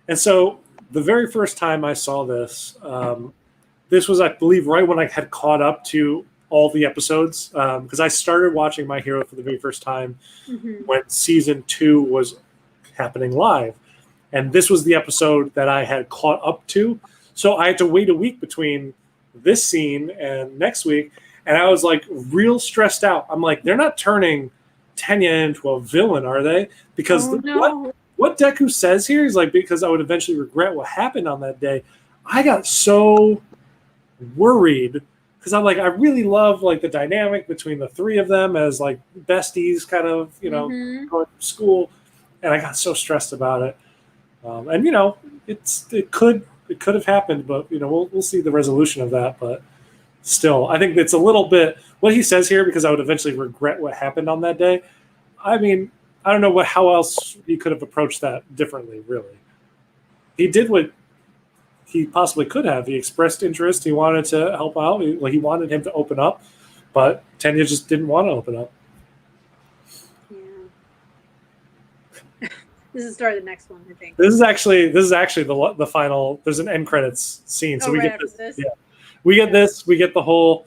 And so the very first time I saw this, this was, I believe, right when I had caught up to all the episodes, because I started watching My Hero for the very first time when season 2 was happening live, and this was the episode that I had caught up to. So I had to wait a week between this scene and next week, and I was like real stressed out. I'm like, they're not turning Tenya into a villain, are they? Because what Deku says here is like, because I would eventually regret what happened on that day. I got so worried because I'm like, I really love like the dynamic between the three of them as like besties, kind of, going to school, and I got so stressed about it. And it could have happened, but we'll see the resolution of that. But still, I think it's a little bit what he says here, because I would eventually regret what happened on that day. I mean, I don't know how else he could have approached that differently. Really, he did what he possibly could have. He expressed interest. He wanted to help out. He wanted him to open up, but Tenya just didn't want to open up. Yeah. This is the start of the next one, I think. This is actually the final. There's an end credits scene, so we get this. Yeah, we get this. We get the whole.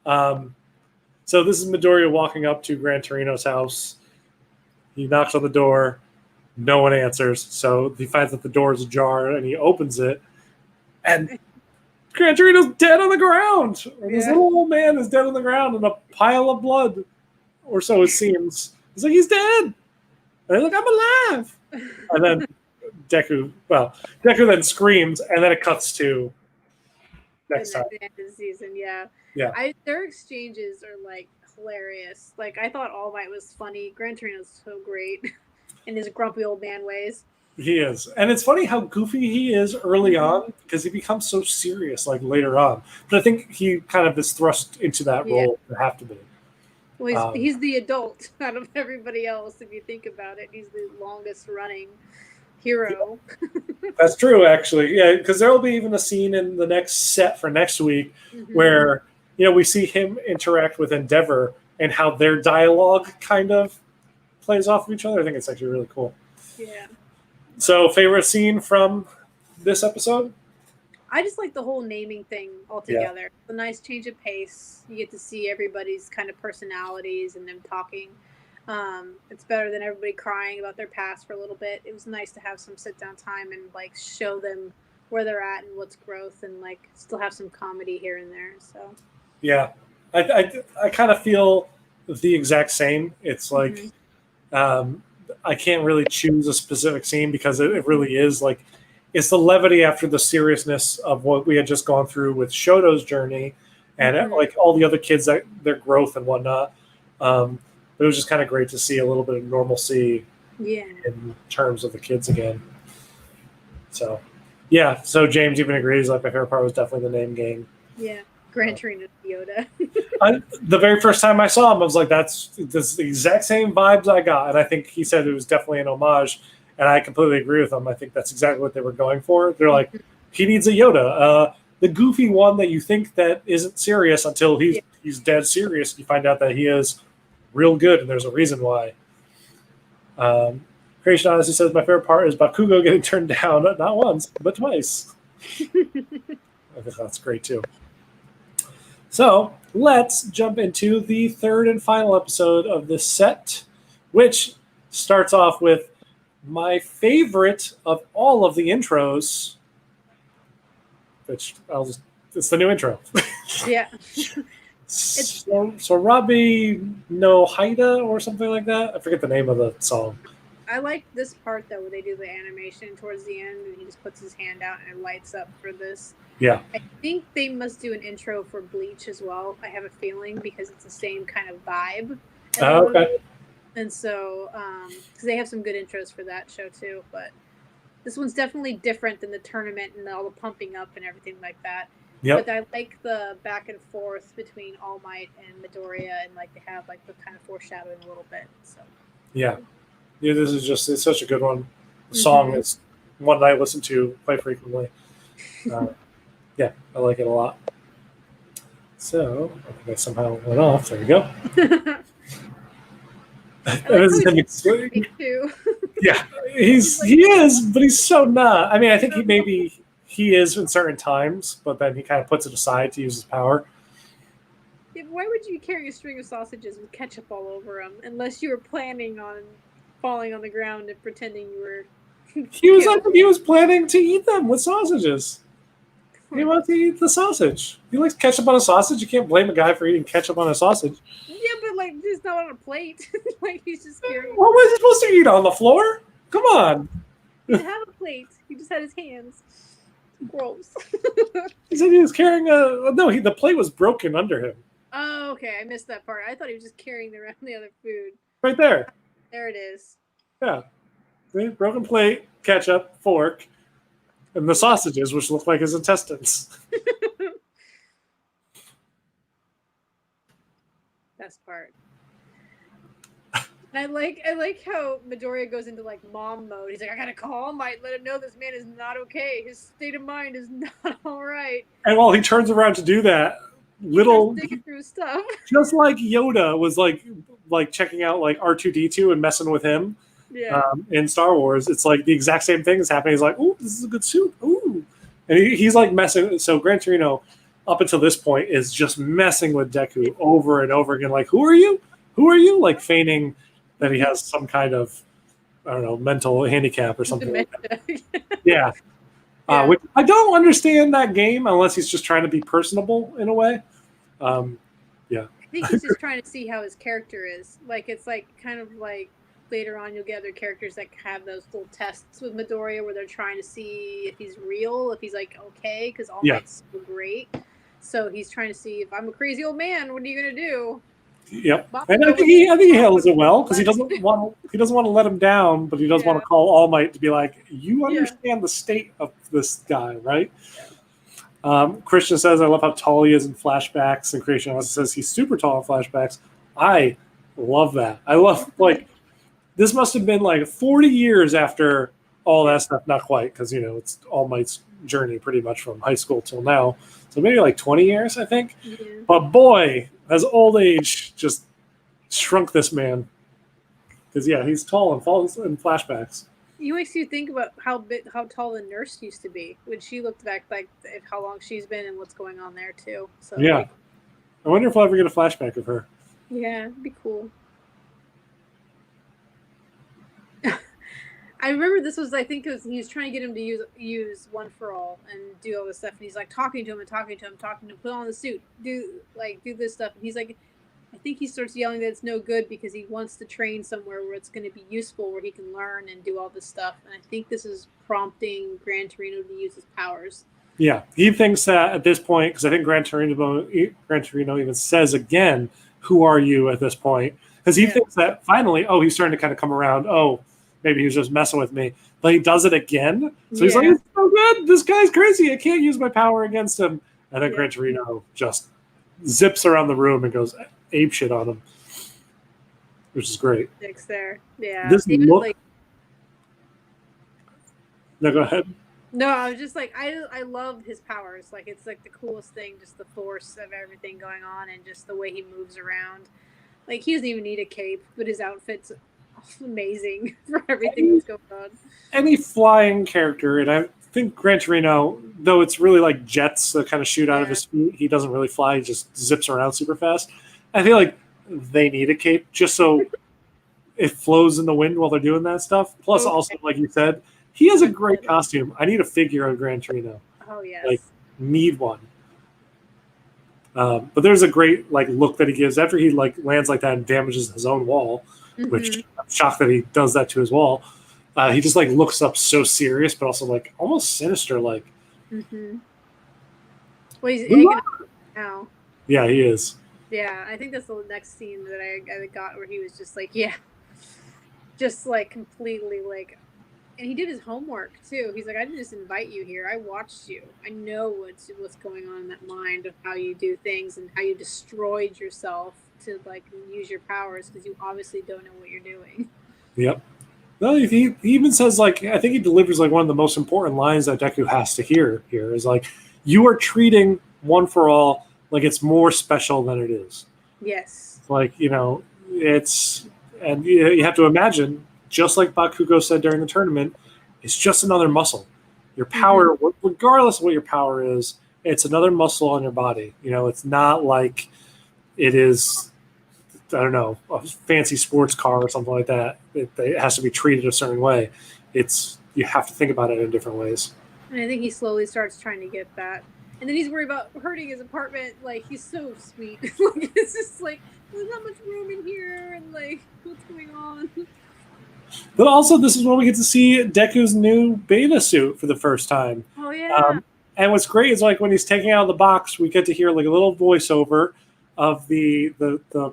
So this is Midoriya walking up to Gran Torino's house. He knocks on the door. No one answers, so he finds that the door is ajar, and he opens it, and Gran Torino's dead on the ground. This little old man is dead on the ground in a pile of blood, or so it seems. He's like, he's dead. And they're like, I'm alive. And then Deku then screams, and then it cuts to next time. At the end of the season, yeah. Their exchanges are like hilarious. Like, I thought All Might was funny. Gran Torino's so great in his grumpy old man ways. He is. And it's funny how goofy he is early on, because he becomes so serious like later on. But I think he kind of is thrust into that role to have to be. Well, he's the adult out of everybody else, if you think about it. He's the longest running hero. Yeah. That's true, actually. Yeah, because there will be even a scene in the next set for next week where we see him interact with Endeavor and how their dialogue kind of plays off of each other. I think it's actually really cool. Yeah. So, favorite scene from this episode? I just like the whole naming thing altogether. Yeah. It's a nice change of pace. You get to see everybody's kind of personalities and them talking. It's better than everybody crying about their past for a little bit. It was nice to have some sit-down time and like show them where they're at and what's growth, and like still have some comedy here and there. So yeah, I kind of feel the exact same. It's like I can't really choose a specific scene, because it really is like, it's the levity after the seriousness of what we had just gone through with Shoto's journey and like all the other kids, their growth and whatnot. It was just kind of great to see a little bit of normalcy in terms of the kids again. So, Yeah, so James even agrees. Like my favorite part was definitely the name gang. Yeah, Gran Torino Yoda. The very first time I saw him, I was like, "That's the exact same vibes I got." And I think he said it was definitely an homage, and I completely agree with him. I think that's exactly what they were going for. They're like, he needs a Yoda, the goofy one that you think that isn't serious until he's dead serious. And you find out that he is real good, and there's a reason why. Creation Odyssey says my favorite part is Bakugo getting turned down not once but twice. I think that's great too. So let's jump into the third and final episode of this set, which starts off with my favorite of all of the intros, which it's the new intro. Yeah. So Robbie no Haida or something like that. I forget the name of the song. I like this part though, where they do the animation towards the end, and he just puts his hand out and it lights up for this. Yeah. I think they must do an intro for Bleach as well. I have a feeling because it's the same kind of vibe. Oh, okay. And so, because they have some good intros for that show too, but this one's definitely different than the tournament and all the pumping up and everything like that. Yep. But I like the back and forth between All Might and Midoriya, and like they have like the kind of foreshadowing a little bit. So. Yeah. Yeah, this is it's such a good one. The song is one that I listen to quite frequently. Yeah, I like it a lot. So I think I somehow went off. There we go. Yeah, he is, but he's so not. I mean, I think he is in certain times, but then he kind of puts it aside to use his power. Yeah, why would you be carrying a string of sausages with ketchup all over them unless you were planning on falling on the ground and pretending you were? He was planning to eat them with sausages. He wants to eat the sausage. He likes ketchup on a sausage. You can't blame a guy for eating ketchup on a sausage. Yeah, but like it's not on a plate. Like he's just carrying. What was he supposed to eat on the floor? Come on. He didn't have a plate. He just had his hands. Gross. He said he was carrying the plate was broken under him. Oh, okay. I missed that part. I thought he was just carrying around the other food. Right there. There it is. Yeah. Broken plate, ketchup, fork, and the sausages, which look like his intestines. Best part. And I like how Midoriya goes into like mom mode. He's like, I gotta call him. I let him know this man is not okay. His state of mind is not all right. And while he turns around to do that, digging through stuff. Just like Yoda was like checking out like R2-D2 and messing with him. Yeah. In Star Wars, it's like the exact same thing is happening. He's like, "Ooh, this is a good suit." Ooh, and he's like messing. So Gran Torino, up until this point, is just messing with Deku over and over again. Like, who are you? Who are you? Like feigning that he has some kind of, I don't know, mental handicap or something. Like that. Yeah. Which I don't understand that game unless he's just trying to be personable in a way. Yeah. I think he's just trying to see how his character is. Like it's like kind of like. Later on, you'll get other characters that have those little tests with Midoriya where they're trying to see if he's real, if he's like okay, because All Might's so great. So he's trying to see if I'm a crazy old man. What are you gonna do? Yep, and I think he handles it well because he doesn't want to let him down, but he does want to call All Might to be like, you understand the state of this guy, right? Yeah. Christian says, I love how tall he is in flashbacks, and Creation also says he's super tall in flashbacks. I love that. I love like. This must have been like 40 years after all that stuff. Not quite, because, it's All Might's journey pretty much from high school till now. So maybe like 20 years, I think. Yeah. But boy, has old age just shrunk this man. Because, he's tall and falls in flashbacks. It makes you think about how tall the nurse used to be when she looked back, like how long she's been and what's going on there, too. So I wonder if we'll ever get a flashback of her. Yeah, it'd be cool. I remember this was, I think he was trying to get him to use One for All and do all this stuff. And he's like talking to him, put on the suit, do this stuff. And he's like, I think he starts yelling that it's no good because he wants to train somewhere where it's going to be useful, where he can learn and do all this stuff. And I think this is prompting Gran Torino to use his powers. Yeah, he thinks that at this point, because I think Gran Torino even says again, who are you at this point? Because he thinks that finally, he's starting to kind of come around. maybe he was just messing with me. But he does it again. So he's Yeah. like, it's so good. This guy's crazy. I can't use my power against him. And then Gran Torino just zips around the room and goes apeshit on him, which is great. Six there. Yeah. This Even, look. like, No, go ahead. no, I was just like, I love his powers. Like, it's like the coolest thing, just the force of everything going on and just the way he moves around. Like, he doesn't even need a cape, but his outfit's amazing for everything that's going on. Any flying character, and I think Gran Torino, though it's really like jets that kind of shoot out of his feet, he doesn't really fly. He just zips around super fast. I feel like they need a cape just so it flows in the wind while they're doing that stuff. Plus, also, like you said, he has a great costume. I need a figure of Gran Torino. Oh, yes. Like, need one. But there's a great like look that he gives after he like lands like that and damages his own wall, which I'm shocked that he does that to his wall. He just like looks up so serious, but also like almost sinister. Like, well, he's egging up now. Yeah, he is. Yeah, I think that's the next scene that I got where he was just like, just like completely like, and he did his homework too. He's like, I didn't just invite you here. I watched you. I know what's going on in that mind of how you do things and how you destroyed yourself to like use your powers because you obviously don't know what you're doing. Yep. No, he even says like I think he delivers like one of the most important lines that Deku has to hear here is like, you are treating One for All like it's more special than it is. Yes. Like, it's, and you have to imagine, just like Bakugo said during the tournament, it's just another muscle. Your power, regardless of what your power is, it's another muscle on your body. It's not like it is, I don't know, a fancy sports car or something like that. It has to be treated a certain way. You have to think about it in different ways. And I think he slowly starts trying to get that. And then he's worried about hurting his apartment. Like, he's so sweet. Like, it's just like, there's not much room in here. And, like, what's going on? But also, this is when we get to see Deku's new beta suit for the first time. Oh, yeah. And what's great is, like, when he's taking out of the box, we get to hear, like, a little voiceover of the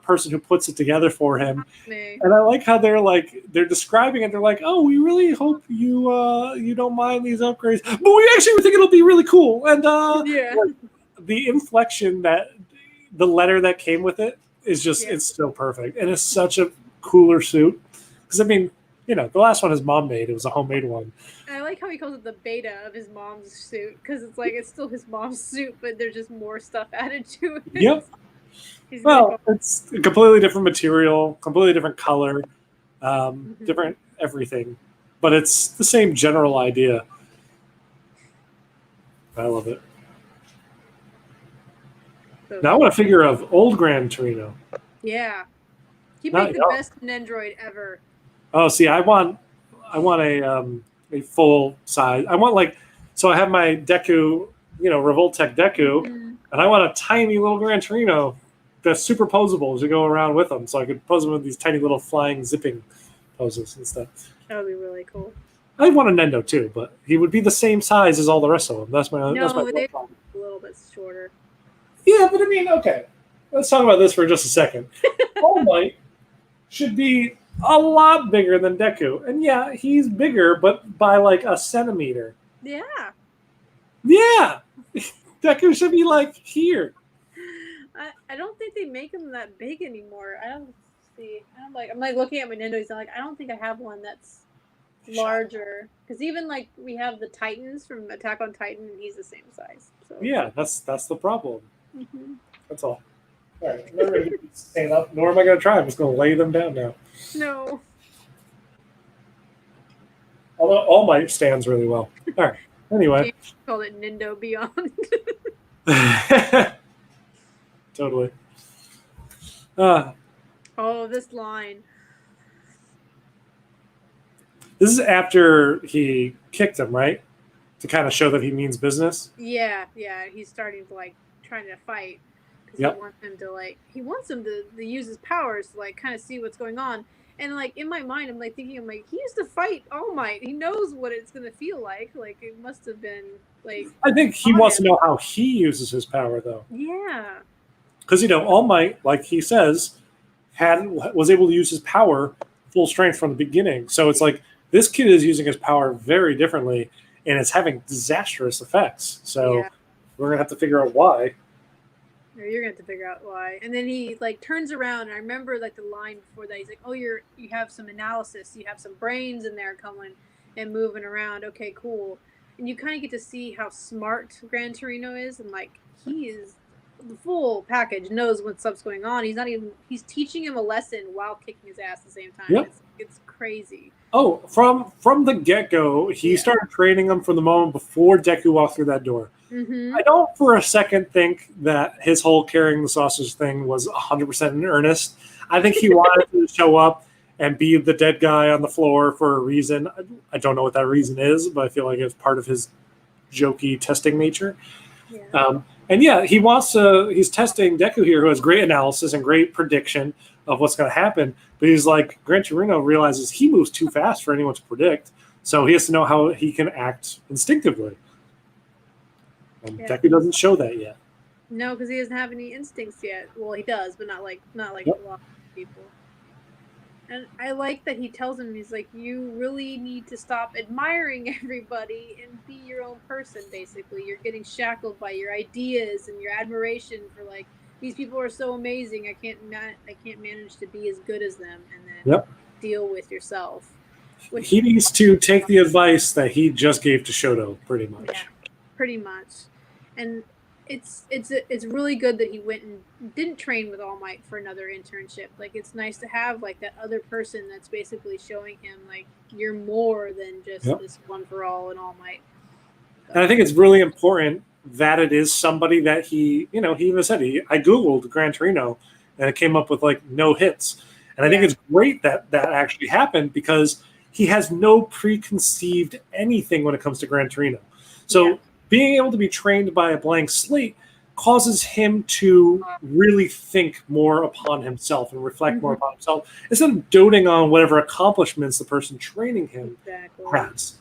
person who puts it together for him. And I like how they're describing it. They're like, oh, we really hope you don't mind these upgrades, but we actually think it'll be really cool. And like, the inflection that the letter that came with it is just it's so perfect, and it's such a cooler suit because I mean, the last one his mom made, it was a homemade one. And I like how he calls it the beta of his mom's suit because it's like it's still his mom's suit, but there's just more stuff added to it. Yep. Well, it's a completely different material, completely different color, different everything, but it's the same general idea. I love it. So now I want a figure of old Gran Torino. Yeah, he made the best Nendroid ever. Oh, see, I want a full size. I want so I have my Deku, Revoltech Deku, and I want a tiny little Gran Torino that's super posable as you go around with them, so I could pose them with these tiny little flying zipping poses and stuff. That would be really cool. I want a Nendo too, but he would be the same size as all the rest of them. That's my they're a little bit shorter. Yeah, but I mean, okay. Let's talk about this for just a second. All Might should be a lot bigger than Deku. And yeah, he's bigger, but by like a centimeter. Yeah. Yeah. Deku should be like here. I don't think they make them that big anymore. I don't see. I'm like looking at my Nintendos. I'm like, I don't think I have one that's larger. Because even like we have the Titans from Attack on Titan, and he's the same size. So yeah, that's the problem. That's all. All right, I'm not ready to stand up. Nor am I going to try. I'm just going to lay them down now. No. Although All Might stands really well. All right. Anyway. Call it Nindo Beyond. Totally. This line. This is after he kicked him, right? To kind of show that he means business. Yeah. He's starting to trying to fight because he wants him to use his powers to kind of see what's going on. And in my mind, I'm thinking, he used to fight All Might. He knows what it's gonna feel like. It must have been I think he wants to know how he uses his power, though. Yeah. Because All Might, like he says, was able to use his power full strength from the beginning. So it's This kid is using his power very differently, and it's having disastrous effects. So we're gonna have to figure out why. Or you're gonna have to figure out why. And then he like turns around, and I remember like the line before that. He's like, "Oh, you have some analysis. You have some brains in there coming and moving around. Okay, cool." And you kind of get to see how smart Gran Torino is, and like he is the full package. Knows what stuff's going on. He's teaching him a lesson while kicking his ass at the same time. Yep. It's crazy. Oh, from the get-go, he started training them from the moment before Deku walked through that door. Mm-hmm. I don't for a second think that his whole carrying the sausage thing was 100% in earnest. I think he wanted to show up and be the dead guy on the floor for a reason. I don't know what that reason is, but I feel like it's part of his jokey testing nature. Yeah. And yeah, he's testing Deku here, who has great analysis and great prediction of what's going to happen. But he's like, Gran Torino realizes he moves too fast for anyone to predict. So he has to know how he can act instinctively. Deku doesn't show that yet. No, because he doesn't have any instincts yet. Well, he does, but not like Yep. a lot of people. And I like that he tells him, he's like, you really need to stop admiring everybody and be your own person, basically. You're getting shackled by your ideas and your admiration for, like, these people are so amazing. I can't manage to be as good as them, and then deal with yourself. He needs to take the advice that he just gave to Shoto, pretty much. Yeah, pretty much. And it's really good that he went and didn't train with All Might for another internship. Like, it's nice to have like that other person that's basically showing him like you're more than just this one for all and All Might. And I think it's really important that it is somebody that he even said I Googled Gran Torino and it came up with like no hits. And I think it's great that actually happened because he has no preconceived anything when it comes to Gran Torino. So being able to be trained by a blank slate causes him to really think more upon himself and reflect more upon himself instead of doting on whatever accomplishments the person training him has.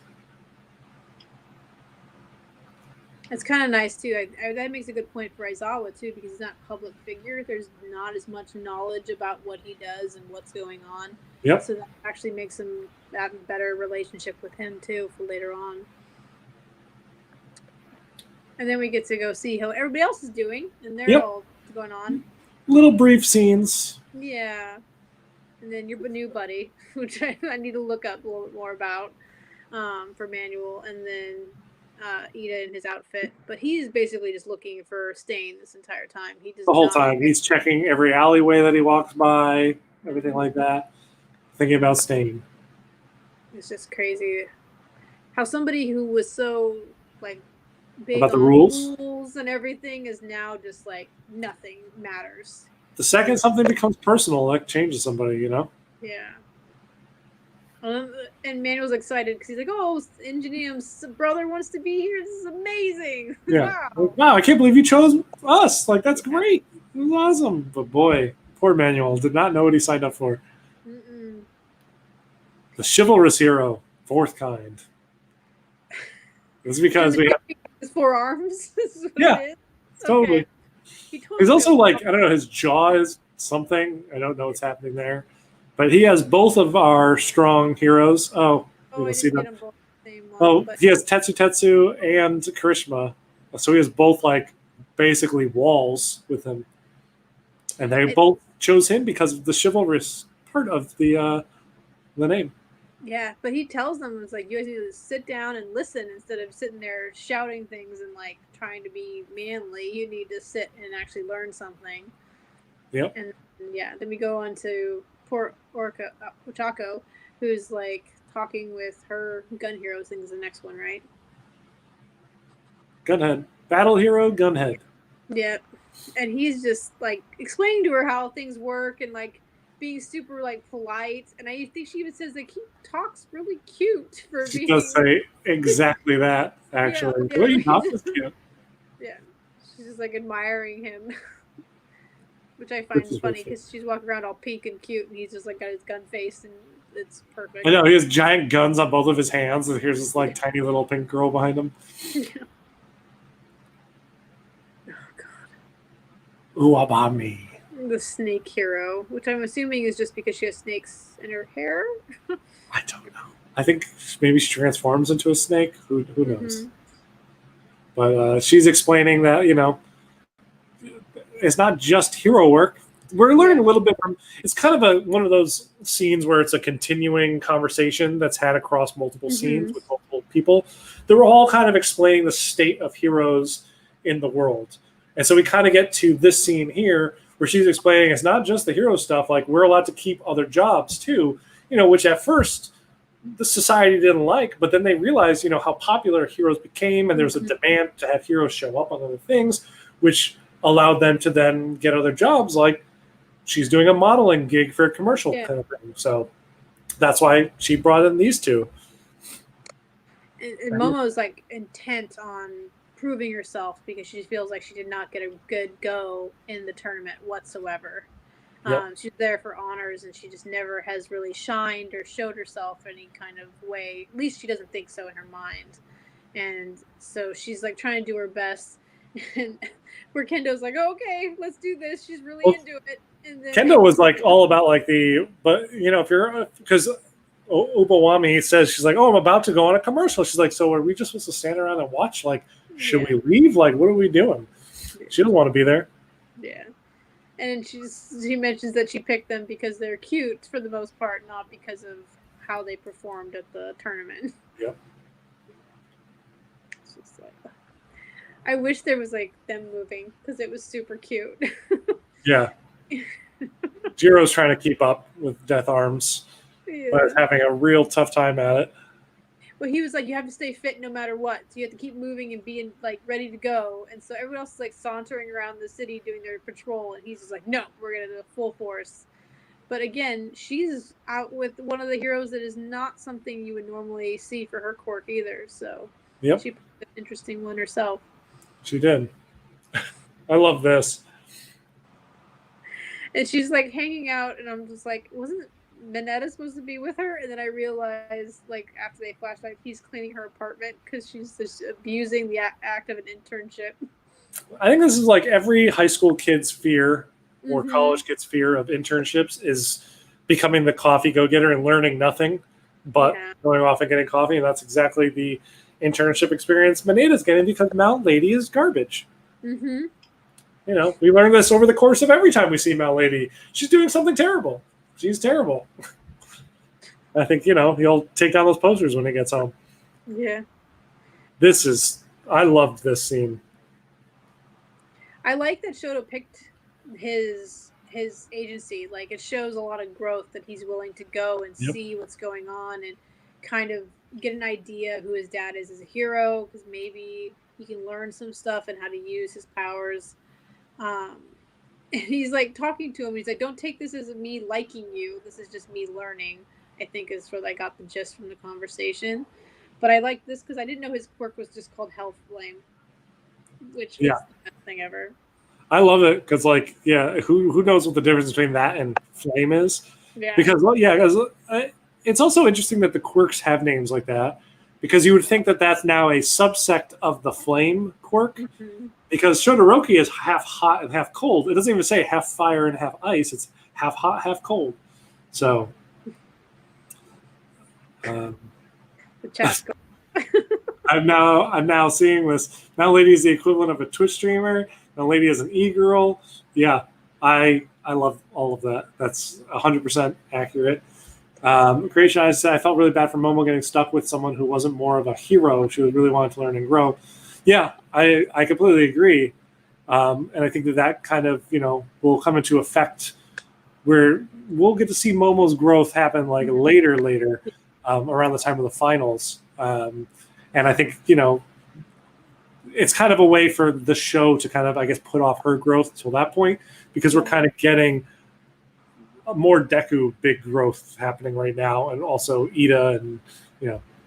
It's kind of nice too. That makes a good point for Aizawa too, because he's not a public figure. There's not as much knowledge about what he does and what's going on. Yep. So that actually makes him have a better relationship with him too for later on. And then we get to go see how everybody else is doing, and they're all going on. Little brief scenes. Yeah. And then your new buddy, which I need to look up a little bit more about for Manuel, and then Ida in his outfit. But he's basically just looking for Stain this entire time. The whole time. He's checking every alleyway that he walks by, everything like that, thinking about Stain. It's just crazy how somebody who was so, like, big about the on rules and everything is now just like nothing matters. The second something becomes personal, that changes somebody, Yeah. And Manuel's excited because he's like, "Oh, Ingenium's brother wants to be here. This is amazing." Yeah. Wow, I can't believe you chose us. Like, that's great. It was awesome. But boy, poor Manuel did not know what he signed up for. The chivalrous hero, fourth kind. This is because we have his 4 arms. Yeah, totally. Okay. He's also like, I don't know, his jaw is something. I don't know what's happening there. But he has both of our strong heroes. Oh, you can see them. He has Tetsu and Karishma. So he has both like basically walls with him. And they both chose him because of the chivalrous part of the name. Yeah, but he tells them, it's like, you guys need to sit down and listen instead of sitting there shouting things and like trying to be manly. You need to sit and actually learn something. Yep. And then we go on to poor Ochako, who's like talking with her gun hero thing is the next one, right? Gunhead. Battle hero, Gunhead. Yep. And he's just like explaining to her how things work and like being super like polite, and I think she even says like he talks really cute for she being. She does say exactly that, actually. Yeah, What are you not this cute? Yeah, she's just like admiring him, which I find funny because she's walking around all pink and cute, and he's just like got his gun face, and it's perfect. I know he has giant guns on both of his hands, and here's this like tiny little pink girl behind him. Yeah. Oh God. Uwabami. The snake hero, which I'm assuming is just because she has snakes in her hair. I don't know. I think maybe she transforms into a snake. Who knows? But she's explaining that, it's not just hero work. We're learning a little bit from. It's kind of one of those scenes where it's a continuing conversation that's had across multiple scenes with multiple people. They're all kind of explaining the state of heroes in the world, and so we kind of get to this scene here where she's explaining it's not just the hero stuff. Like, we're allowed to keep other jobs too, which at first the society didn't like, but then they realized, how popular heroes became, and there's a demand to have heroes show up on other things, which allowed them to then get other jobs. Like, she's doing a modeling gig for a commercial kind of thing. So that's why she brought in these two. And Momo's like intent on proving herself because she feels like she did not get a good go in the tournament whatsoever. She's there for honors, and she just never has really shined or showed herself any kind of way. At least she doesn't think so in her mind. And so she's like trying to do her best. And where Kendo's like, oh, okay, let's do this. She's really into it. And then Kendo was like all about like because Ubawami says, she's like, oh, I'm about to go on a commercial. She's like, so are we just supposed to stand around and watch? Like, should we leave? Like, what are we doing? She doesn't want to be there. Yeah. And she mentions that she picked them because they're cute for the most part, not because of how they performed at the tournament. Yep. It's just like, I wish there was like them moving because it was super cute. Yeah. Jiro's trying to keep up with Death Arms, but is having a real tough time at it. Well, he was like, you have to stay fit no matter what. So you have to keep moving and being like ready to go. And so everyone else is like sauntering around the city doing their patrol. And he's just like, no, we're going to do full force. But again, she's out with one of the heroes that is not something you would normally see for her quirk either. So she put an interesting one herself. She did. I love this. And she's like hanging out, and I'm just like, wasn't Mineta supposed to be with her? And then I realized, like, after they flashlight, he's cleaning her apartment because she's just abusing the act of an internship. I think this is like every high school kid's fear or college kid's fear of internships is becoming the coffee go-getter and learning nothing but going off and getting coffee. And that's exactly the internship experience Mineta's getting because Mount Lady is garbage. Mm-hmm. We learn this over the course of every time we see Mount Lady. She's doing something terrible. She's terrible. I think, he'll take down those posters when he gets home. Yeah. I loved this scene. I like that Shoto picked his agency. Like, it shows a lot of growth that he's willing to go and see what's going on and kind of get an idea who his dad is as a hero, because maybe he can learn some stuff and how to use his powers. And he's like talking to him. He's like, don't take this as me liking you. This is just me learning, I think is where I got the gist from the conversation. But I like this because I didn't know his quirk was just called Health Flame, which was the best thing ever. I love it because, like, who knows what the difference between that and flame is? Yeah. Because, it's also interesting that the quirks have names like that, because you would think that that's now a subsect of the flame quirk. Mm-hmm. Because Todoroki is half hot and half cold. It doesn't even say half fire and half ice. It's half hot, half cold. So, the chat's I'm now seeing this. Now, Lady is the equivalent of a Twitch streamer. Now, Lady is an e-girl. Yeah, I love all of that. That's 100% accurate. Creation, I felt really bad for Momo getting stuck with someone who wasn't more of a hero. She really wanted to learn and grow. Yeah, I completely agree. And I think that kind of, will come into effect where we'll get to see Momo's growth happen like later, around the time of the finals. And I think, it's kind of a way for the show to kind of, I guess, put off her growth till that point, because we're kind of getting a more Deku big growth happening right now. And also Ida, and,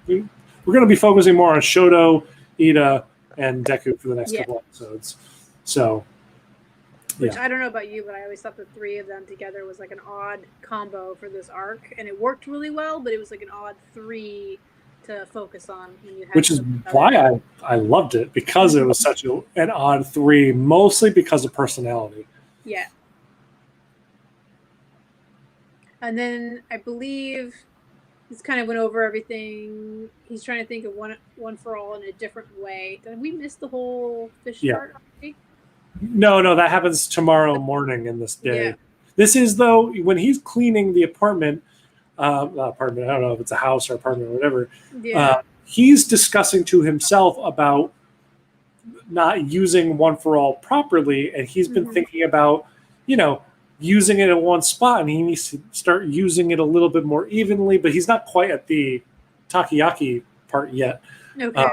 we're going to be focusing more on Shoto, Ida, and Deku for the next couple episodes. So, which I don't know about you, but I always thought the three of them together was like an odd combo for this arc, and it worked really well, but it was like an odd three to focus on when you had, which is why I loved it, because it was such an odd three, mostly because of personality. Yeah. And then I believe He's kind of went over everything. He's trying to think of one for all in a different way. Did we miss the whole fish Yeah. part already? No, that happens tomorrow morning in this day. Yeah. This is, though, when he's cleaning the apartment, not apartment, I don't know if it's a house or apartment or whatever, Yeah. he's discussing to himself about not using One for All properly, and he's been thinking about, using it in one spot, and he needs to start using it a little bit more evenly, but he's not quite at the takoyaki part yet. Okay.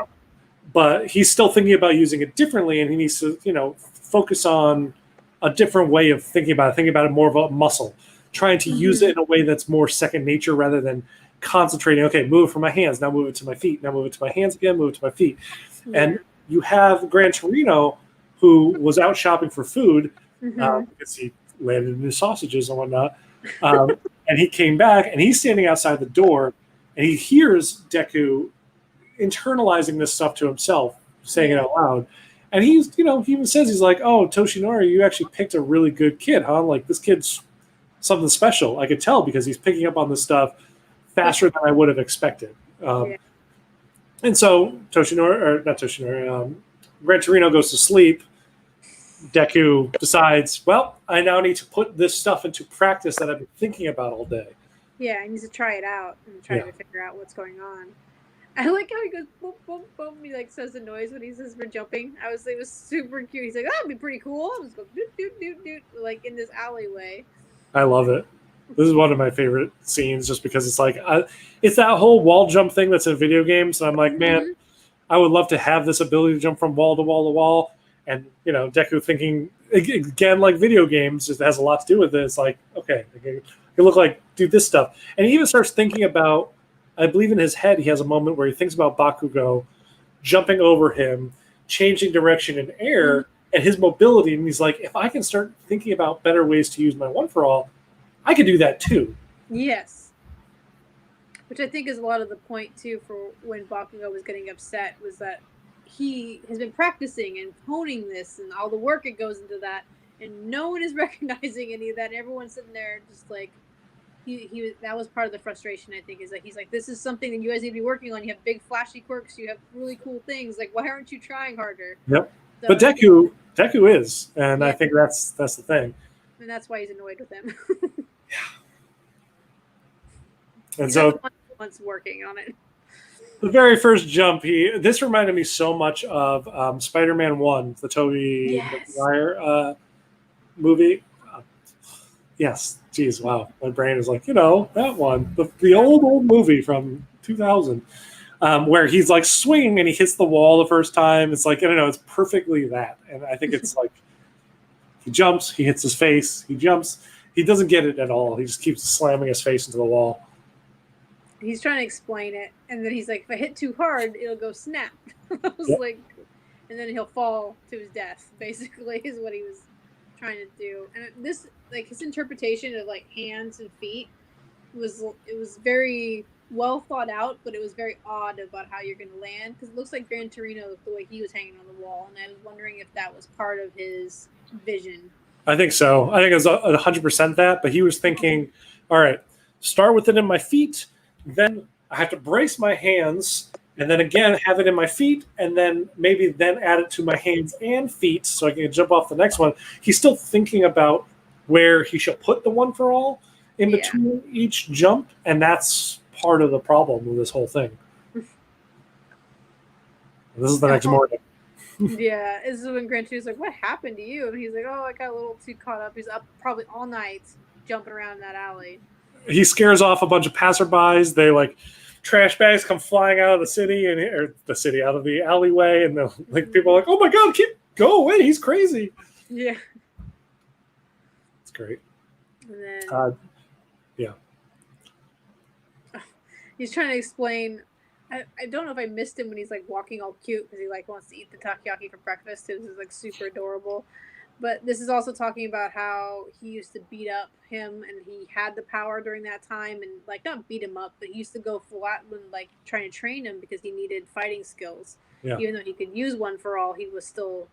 But he's still thinking about using it differently, and he needs to, focus on a different way of thinking about it more of a muscle, trying to use it in a way that's more second nature rather than concentrating, okay, move it from my hands, now move it to my feet, now move it to my hands again, move it to my feet. Yeah. And you have Gran Torino, who was out shopping for food, because he landed in his sausages and whatnot, and he came back, and he's standing outside the door, and he hears Deku internalizing this stuff to himself, saying it out loud. And he's, he even says, he's like, oh, Toshinori, you actually picked a really good kid, huh? Like, this kid's something special. I could tell because he's picking up on this stuff faster than I would have expected. And so Gran Torino goes to sleep. Deku decides, well, I now need to put this stuff into practice that I've been thinking about all day. Yeah, he needs to try it out and try to figure out what's going on. I like how he goes boom, boom, boom. He like says the noise when he says for jumping. It was super cute. He's like, that'd be pretty cool. I'll just go doot, doot, doot, doot, like in this alleyway. I love it. This is one of my favorite scenes just because it's like, it's that whole wall jump thing that's in video games. And I'm like, man, I would love to have this ability to jump from wall to wall to wall. And, Deku thinking, again, like video games, it has a lot to do with it. It's like, okay, you look like, do this stuff. And he even starts thinking about, I believe in his head, he has a moment where he thinks about Bakugo jumping over him, changing direction in air, and his mobility. And he's like, if I can start thinking about better ways to use my One for All, I could do that too. Yes. Which I think is a lot of the point, too, for when Bakugo was getting upset, was that he has been practicing and honing this and all the work it goes into that, and no one is recognizing any of that. And everyone's sitting there just like, that was part of the frustration, I think, is that he's like, this is something that you guys need to be working on. You have big flashy quirks. You have really cool things. Like, why aren't you trying harder? Yep. So, but Deku is, and I think that's the thing. And that's why he's annoyed with him. And so once working on it. The very first jump, this reminded me so much of Spider-Man 1, the Tobey Maguire movie. Yes. Geez, wow. My brain is like, that one. The old movie from 2000, where he's like swinging and he hits the wall the first time. It's like, I don't know, it's perfectly that. And I think it's like, he jumps, he hits his face, he jumps. He doesn't get it at all. He just keeps slamming his face into the wall. He's trying to explain it. And then he's like, if I hit too hard, it'll go snap. I was like, and then he'll fall to his death, basically, is what he was trying to do. And this, like, his interpretation of like hands and feet was very well thought out, but it was very odd about how you're going to land, because it looks like Gran Torino, the way he was hanging on the wall, and I was wondering if that was part of his vision. I think so. I think it was 100% that, but he was thinking, all right, start with it in my feet, then I have to brace my hands, and then again have it in my feet, and then maybe then add it to my hands and feet so I can jump off the next one. He's still thinking about where he should put the One for All in between each jump, and that's part of the problem with this whole thing. This is the next morning. Yeah, this is when Gran Torino's like, what happened to you? And he's like, oh, I got a little too caught up. He's up probably all night jumping around in that alley. He scares off a bunch of passerbys. They like trash bags come flying out of the city out of the alleyway, and like people are like, oh my god, go away, he's crazy. Yeah. It's great. And then he's trying to explain. I don't know if I missed him when he's like walking all cute because he like wants to eat the takoyaki for breakfast. This is like super adorable. But this is also talking about how he used to beat up him, and he had the power during that time, and like not beat him up, but he used to go flat when like trying to train him because he needed fighting skills. Yeah. Even though he could use One for All, he was still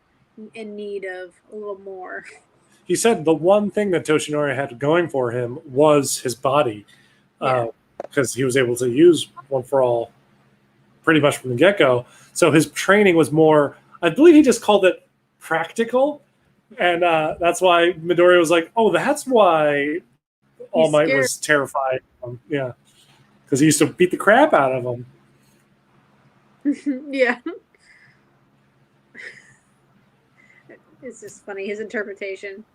in need of a little more. He said the one thing that Toshinori had going for him was his body. because he was able to use One for All pretty much from the get-go. So his training was more, I believe he just called it practical. And that's why Midori was like, oh, that's why All Might was terrified. Yeah. Because he used to beat the crap out of him. Yeah. It's just funny, his interpretation.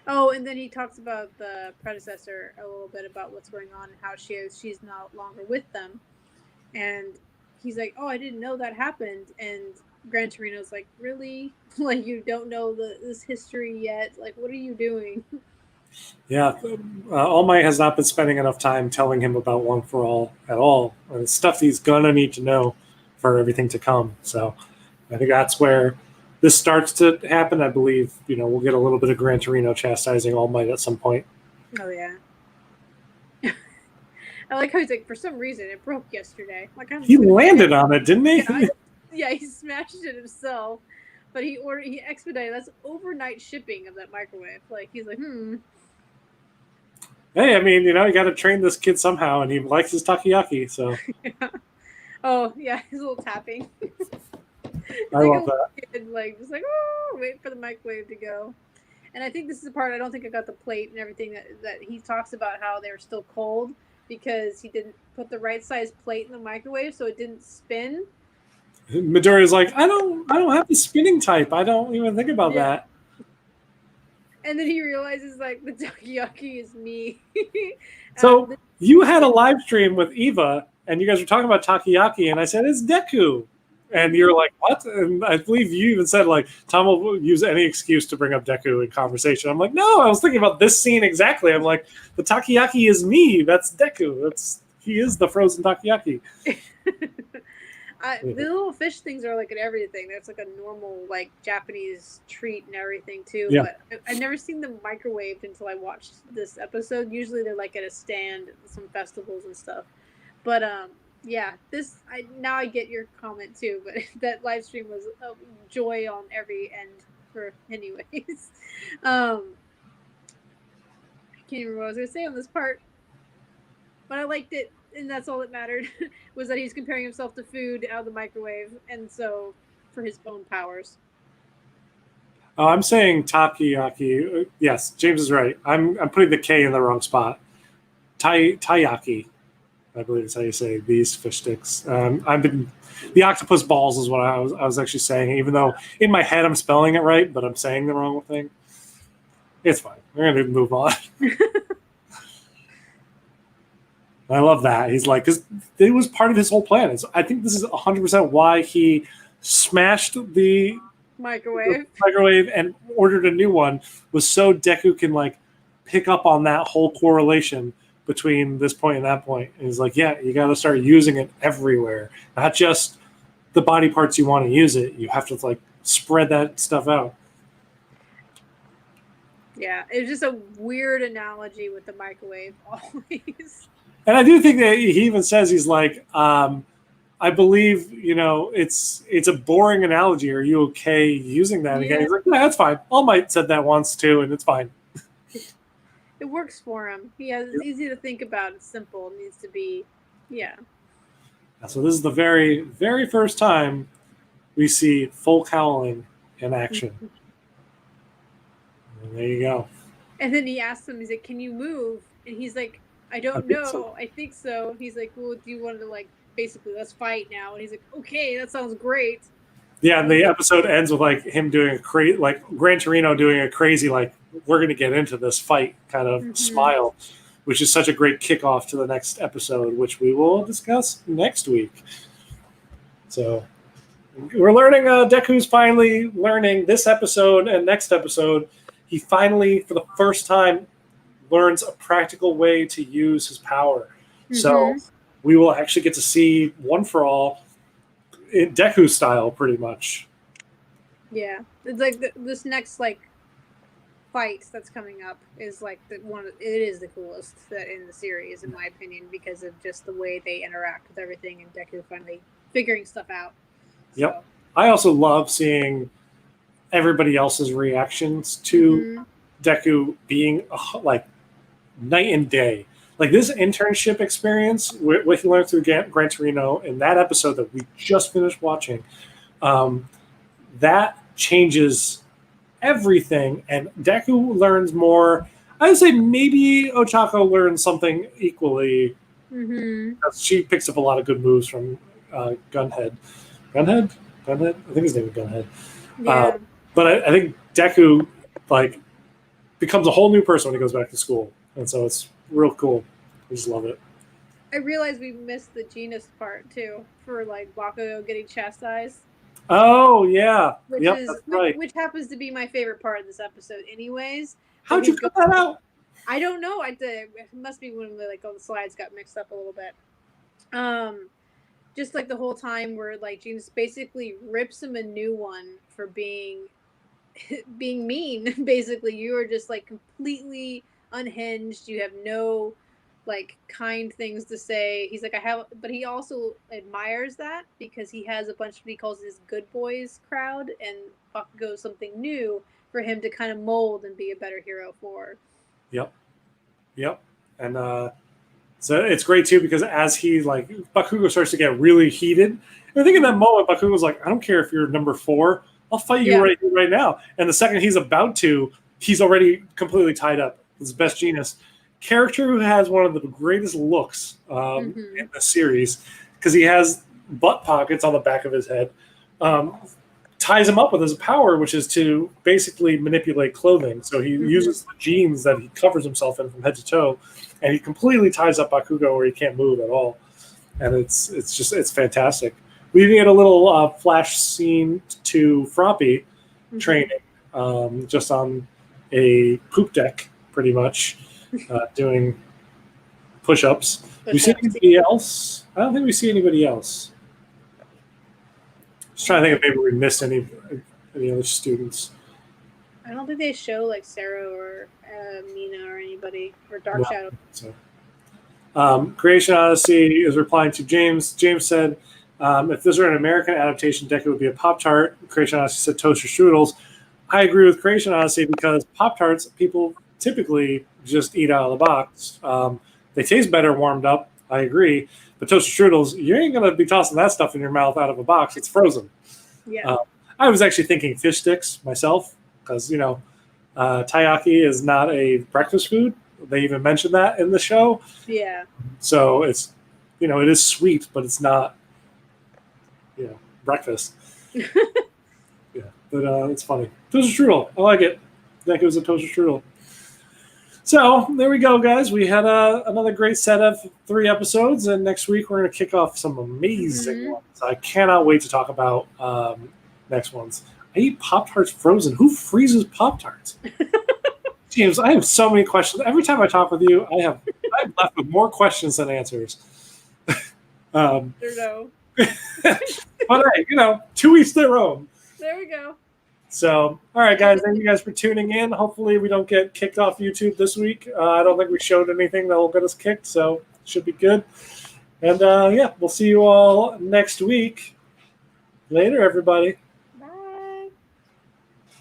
Oh, and then he talks about the predecessor a little bit about what's going on and how she's no longer with them. And he's like, oh, I didn't know that happened. And Gran Torino's like, really? Like, you don't know this history yet? Like, what are you doing? Yeah, All Might has not been spending enough time telling him about One for All at all. And it's stuff he's going to need to know for everything to come. So I think that's where this starts to happen. I believe, we'll get a little bit of Gran Torino chastising All Might at some point. Oh, yeah. I like how he's like, for some reason, it broke yesterday. Like, he landed on it, didn't he? Yeah, he smashed it himself. But he expedited. That's overnight shipping of that microwave. Like, he's like, Hey, I mean, you got to train this kid somehow, and he likes his takoyaki, so. Yeah. Oh, yeah, his little tapping. I love that. Kid, like, just like, oh, wait for the microwave to go. And I think this is the part, I don't think I got the plate and everything that he talks about how they're still cold because he didn't put the right size plate in the microwave so it didn't spin. Midori's like, I don't have the spinning type. I don't even think about that. And then he realizes, like, the takoyaki is me. So you had a live stream with Eva, and you guys were talking about takoyaki, and I said, it's Deku. And you're like, what? And I believe you even said, like, Tom will use any excuse to bring up Deku in conversation. I'm like, no, I was thinking about this scene exactly. I'm like, the takoyaki is me. That's Deku. He is the frozen takoyaki. The little fish things are like in everything. That's like a normal like Japanese treat and everything too. Yeah. But I've never seen them microwaved until I watched this episode. Usually they're like at a stand at some festivals and stuff. But yeah, now I get your comment too. But that live stream was a joy on every end for anyways. I can't remember what I was gonna say on this part, but I liked it. And that's all that mattered, was that he's comparing himself to food out of the microwave, and so for his own powers. Oh, I'm saying takoyaki. Yes, James is right. I'm putting the K in the wrong spot. Taiyaki, I believe is how you say these fish sticks. The octopus balls is what I was actually saying, even though in my head I'm spelling it right, but I'm saying the wrong thing. It's fine. We're going to move on. I love that. He's like, because it was part of his whole plan. I think this is 100% why he smashed the microwave and ordered a new one, was so Deku can like pick up on that whole correlation between this point and that point. And he's like, yeah, you got to start using it everywhere, not just the body parts you want to use it. You have to like spread that stuff out. Yeah, it was just a weird analogy with the microwave always. And I do think that he even says, he's like, I believe, it's a boring analogy. Are you okay using that again? He's like, yeah, that's fine. All Might said that once too, and it's fine. It works for him. It's easy to think about. It's simple. It needs to be, yeah. So this is the very, very first time we see full cowling in action. And there you go. And then he asks him, he's like, can you move? And he's like, I don't know. So. I think so. He's like, well, do you want to like, basically, let's fight now? And he's like, okay, that sounds great. Yeah, and the episode ends with like him doing like Gran Torino doing a crazy, like, we're going to get into this fight kind of smile, which is such a great kickoff to the next episode, which we will discuss next week. So we're learning, Deku's finally learning this episode and next episode. He finally, for the first time, learns a practical way to use his power. So we will actually get to see One for All in Deku style, pretty much. Yeah, it's like this next like fight that's coming up is like it is the coolest in the series, in my opinion, because of just the way they interact with everything and Deku finally figuring stuff out. Yep. So. I also love seeing everybody else's reactions to Deku being like night and day. like this internship experience, what he learned through Gran Torino in that episode that we just finished watching, that changes everything. And Deku learns more. I would say maybe Ochako learns something equally. She picks up a lot of good moves from Gunhead. Gunhead? I think his name is Gunhead. Yeah. But I think Deku like becomes a whole new person when he goes back to school, and so it's real cool. I just love it. I realized we missed the genus part too for like Bakugo getting chastised. Oh yeah, which happens to be my favorite part of this episode, anyways. How'd you cut that out? I don't know. It must be when all the slides got mixed up a little bit. Just like the whole time where like Genus basically rips him a new one for being mean. Basically, you are just like completely unhinged. You have no like kind things to say. He's like, but he also admires that because he has a bunch of what he calls his good boys crowd, and Bakugo is something new for him to kind of mold and be a better hero for. Yep. And so it's great too because as he like Bakugo starts to get really heated, and I think in that moment Bakugo's like, I don't care if you're number 4, I'll fight you right now. And the second he's about to, he's already completely tied up. His best Genus character who has one of the greatest looks in the series because he has butt pockets on the back of his head. Ties him up with his power, which is to basically manipulate clothing. So he uses the jeans that he covers himself in from head to toe, and he completely ties up Bakugo where he can't move at all. And it's fantastic. We even get a little flash scene to Froppy training just on a poop deck, pretty much, doing push-ups. We see anybody else? I don't think we see anybody else. Just trying to think if maybe we missed any other students. I don't think they show like Sarah or Mina or anybody or Dark Shadow. So. Creation Odyssey is replying to James. James said, if this were an American adaptation, Deku would be a Pop-Tart. Creation Odyssey said toaster strudels. I agree with Creation Odyssey because Pop-Tarts, people typically just eat out of the box. They taste better warmed up. I agree. But toaster strudels, you ain't going to be tossing that stuff in your mouth out of a box. It's frozen. Yeah. I was actually thinking fish sticks myself because, taiyaki is not a breakfast food. They even mentioned that in the show. Yeah. So it's, it is sweet, but it's not, breakfast. Yeah. But it's funny. Toaster strudel. I like it. I think it was a toaster strudel. So there we go, guys. We had another great set of 3 episodes, and next week we're going to kick off some amazing ones. I cannot wait to talk about next ones. I eat Pop-Tarts frozen. Who freezes Pop-Tarts? James, I have so many questions. Every time I talk with you, I'm left with more questions than answers. But hey, to each their own. There we go. So, all right, guys, thank you guys for tuning in. Hopefully we don't get kicked off YouTube this week. I don't think we showed anything that will get us kicked, so it should be good. And, we'll see you all next week. Later, everybody.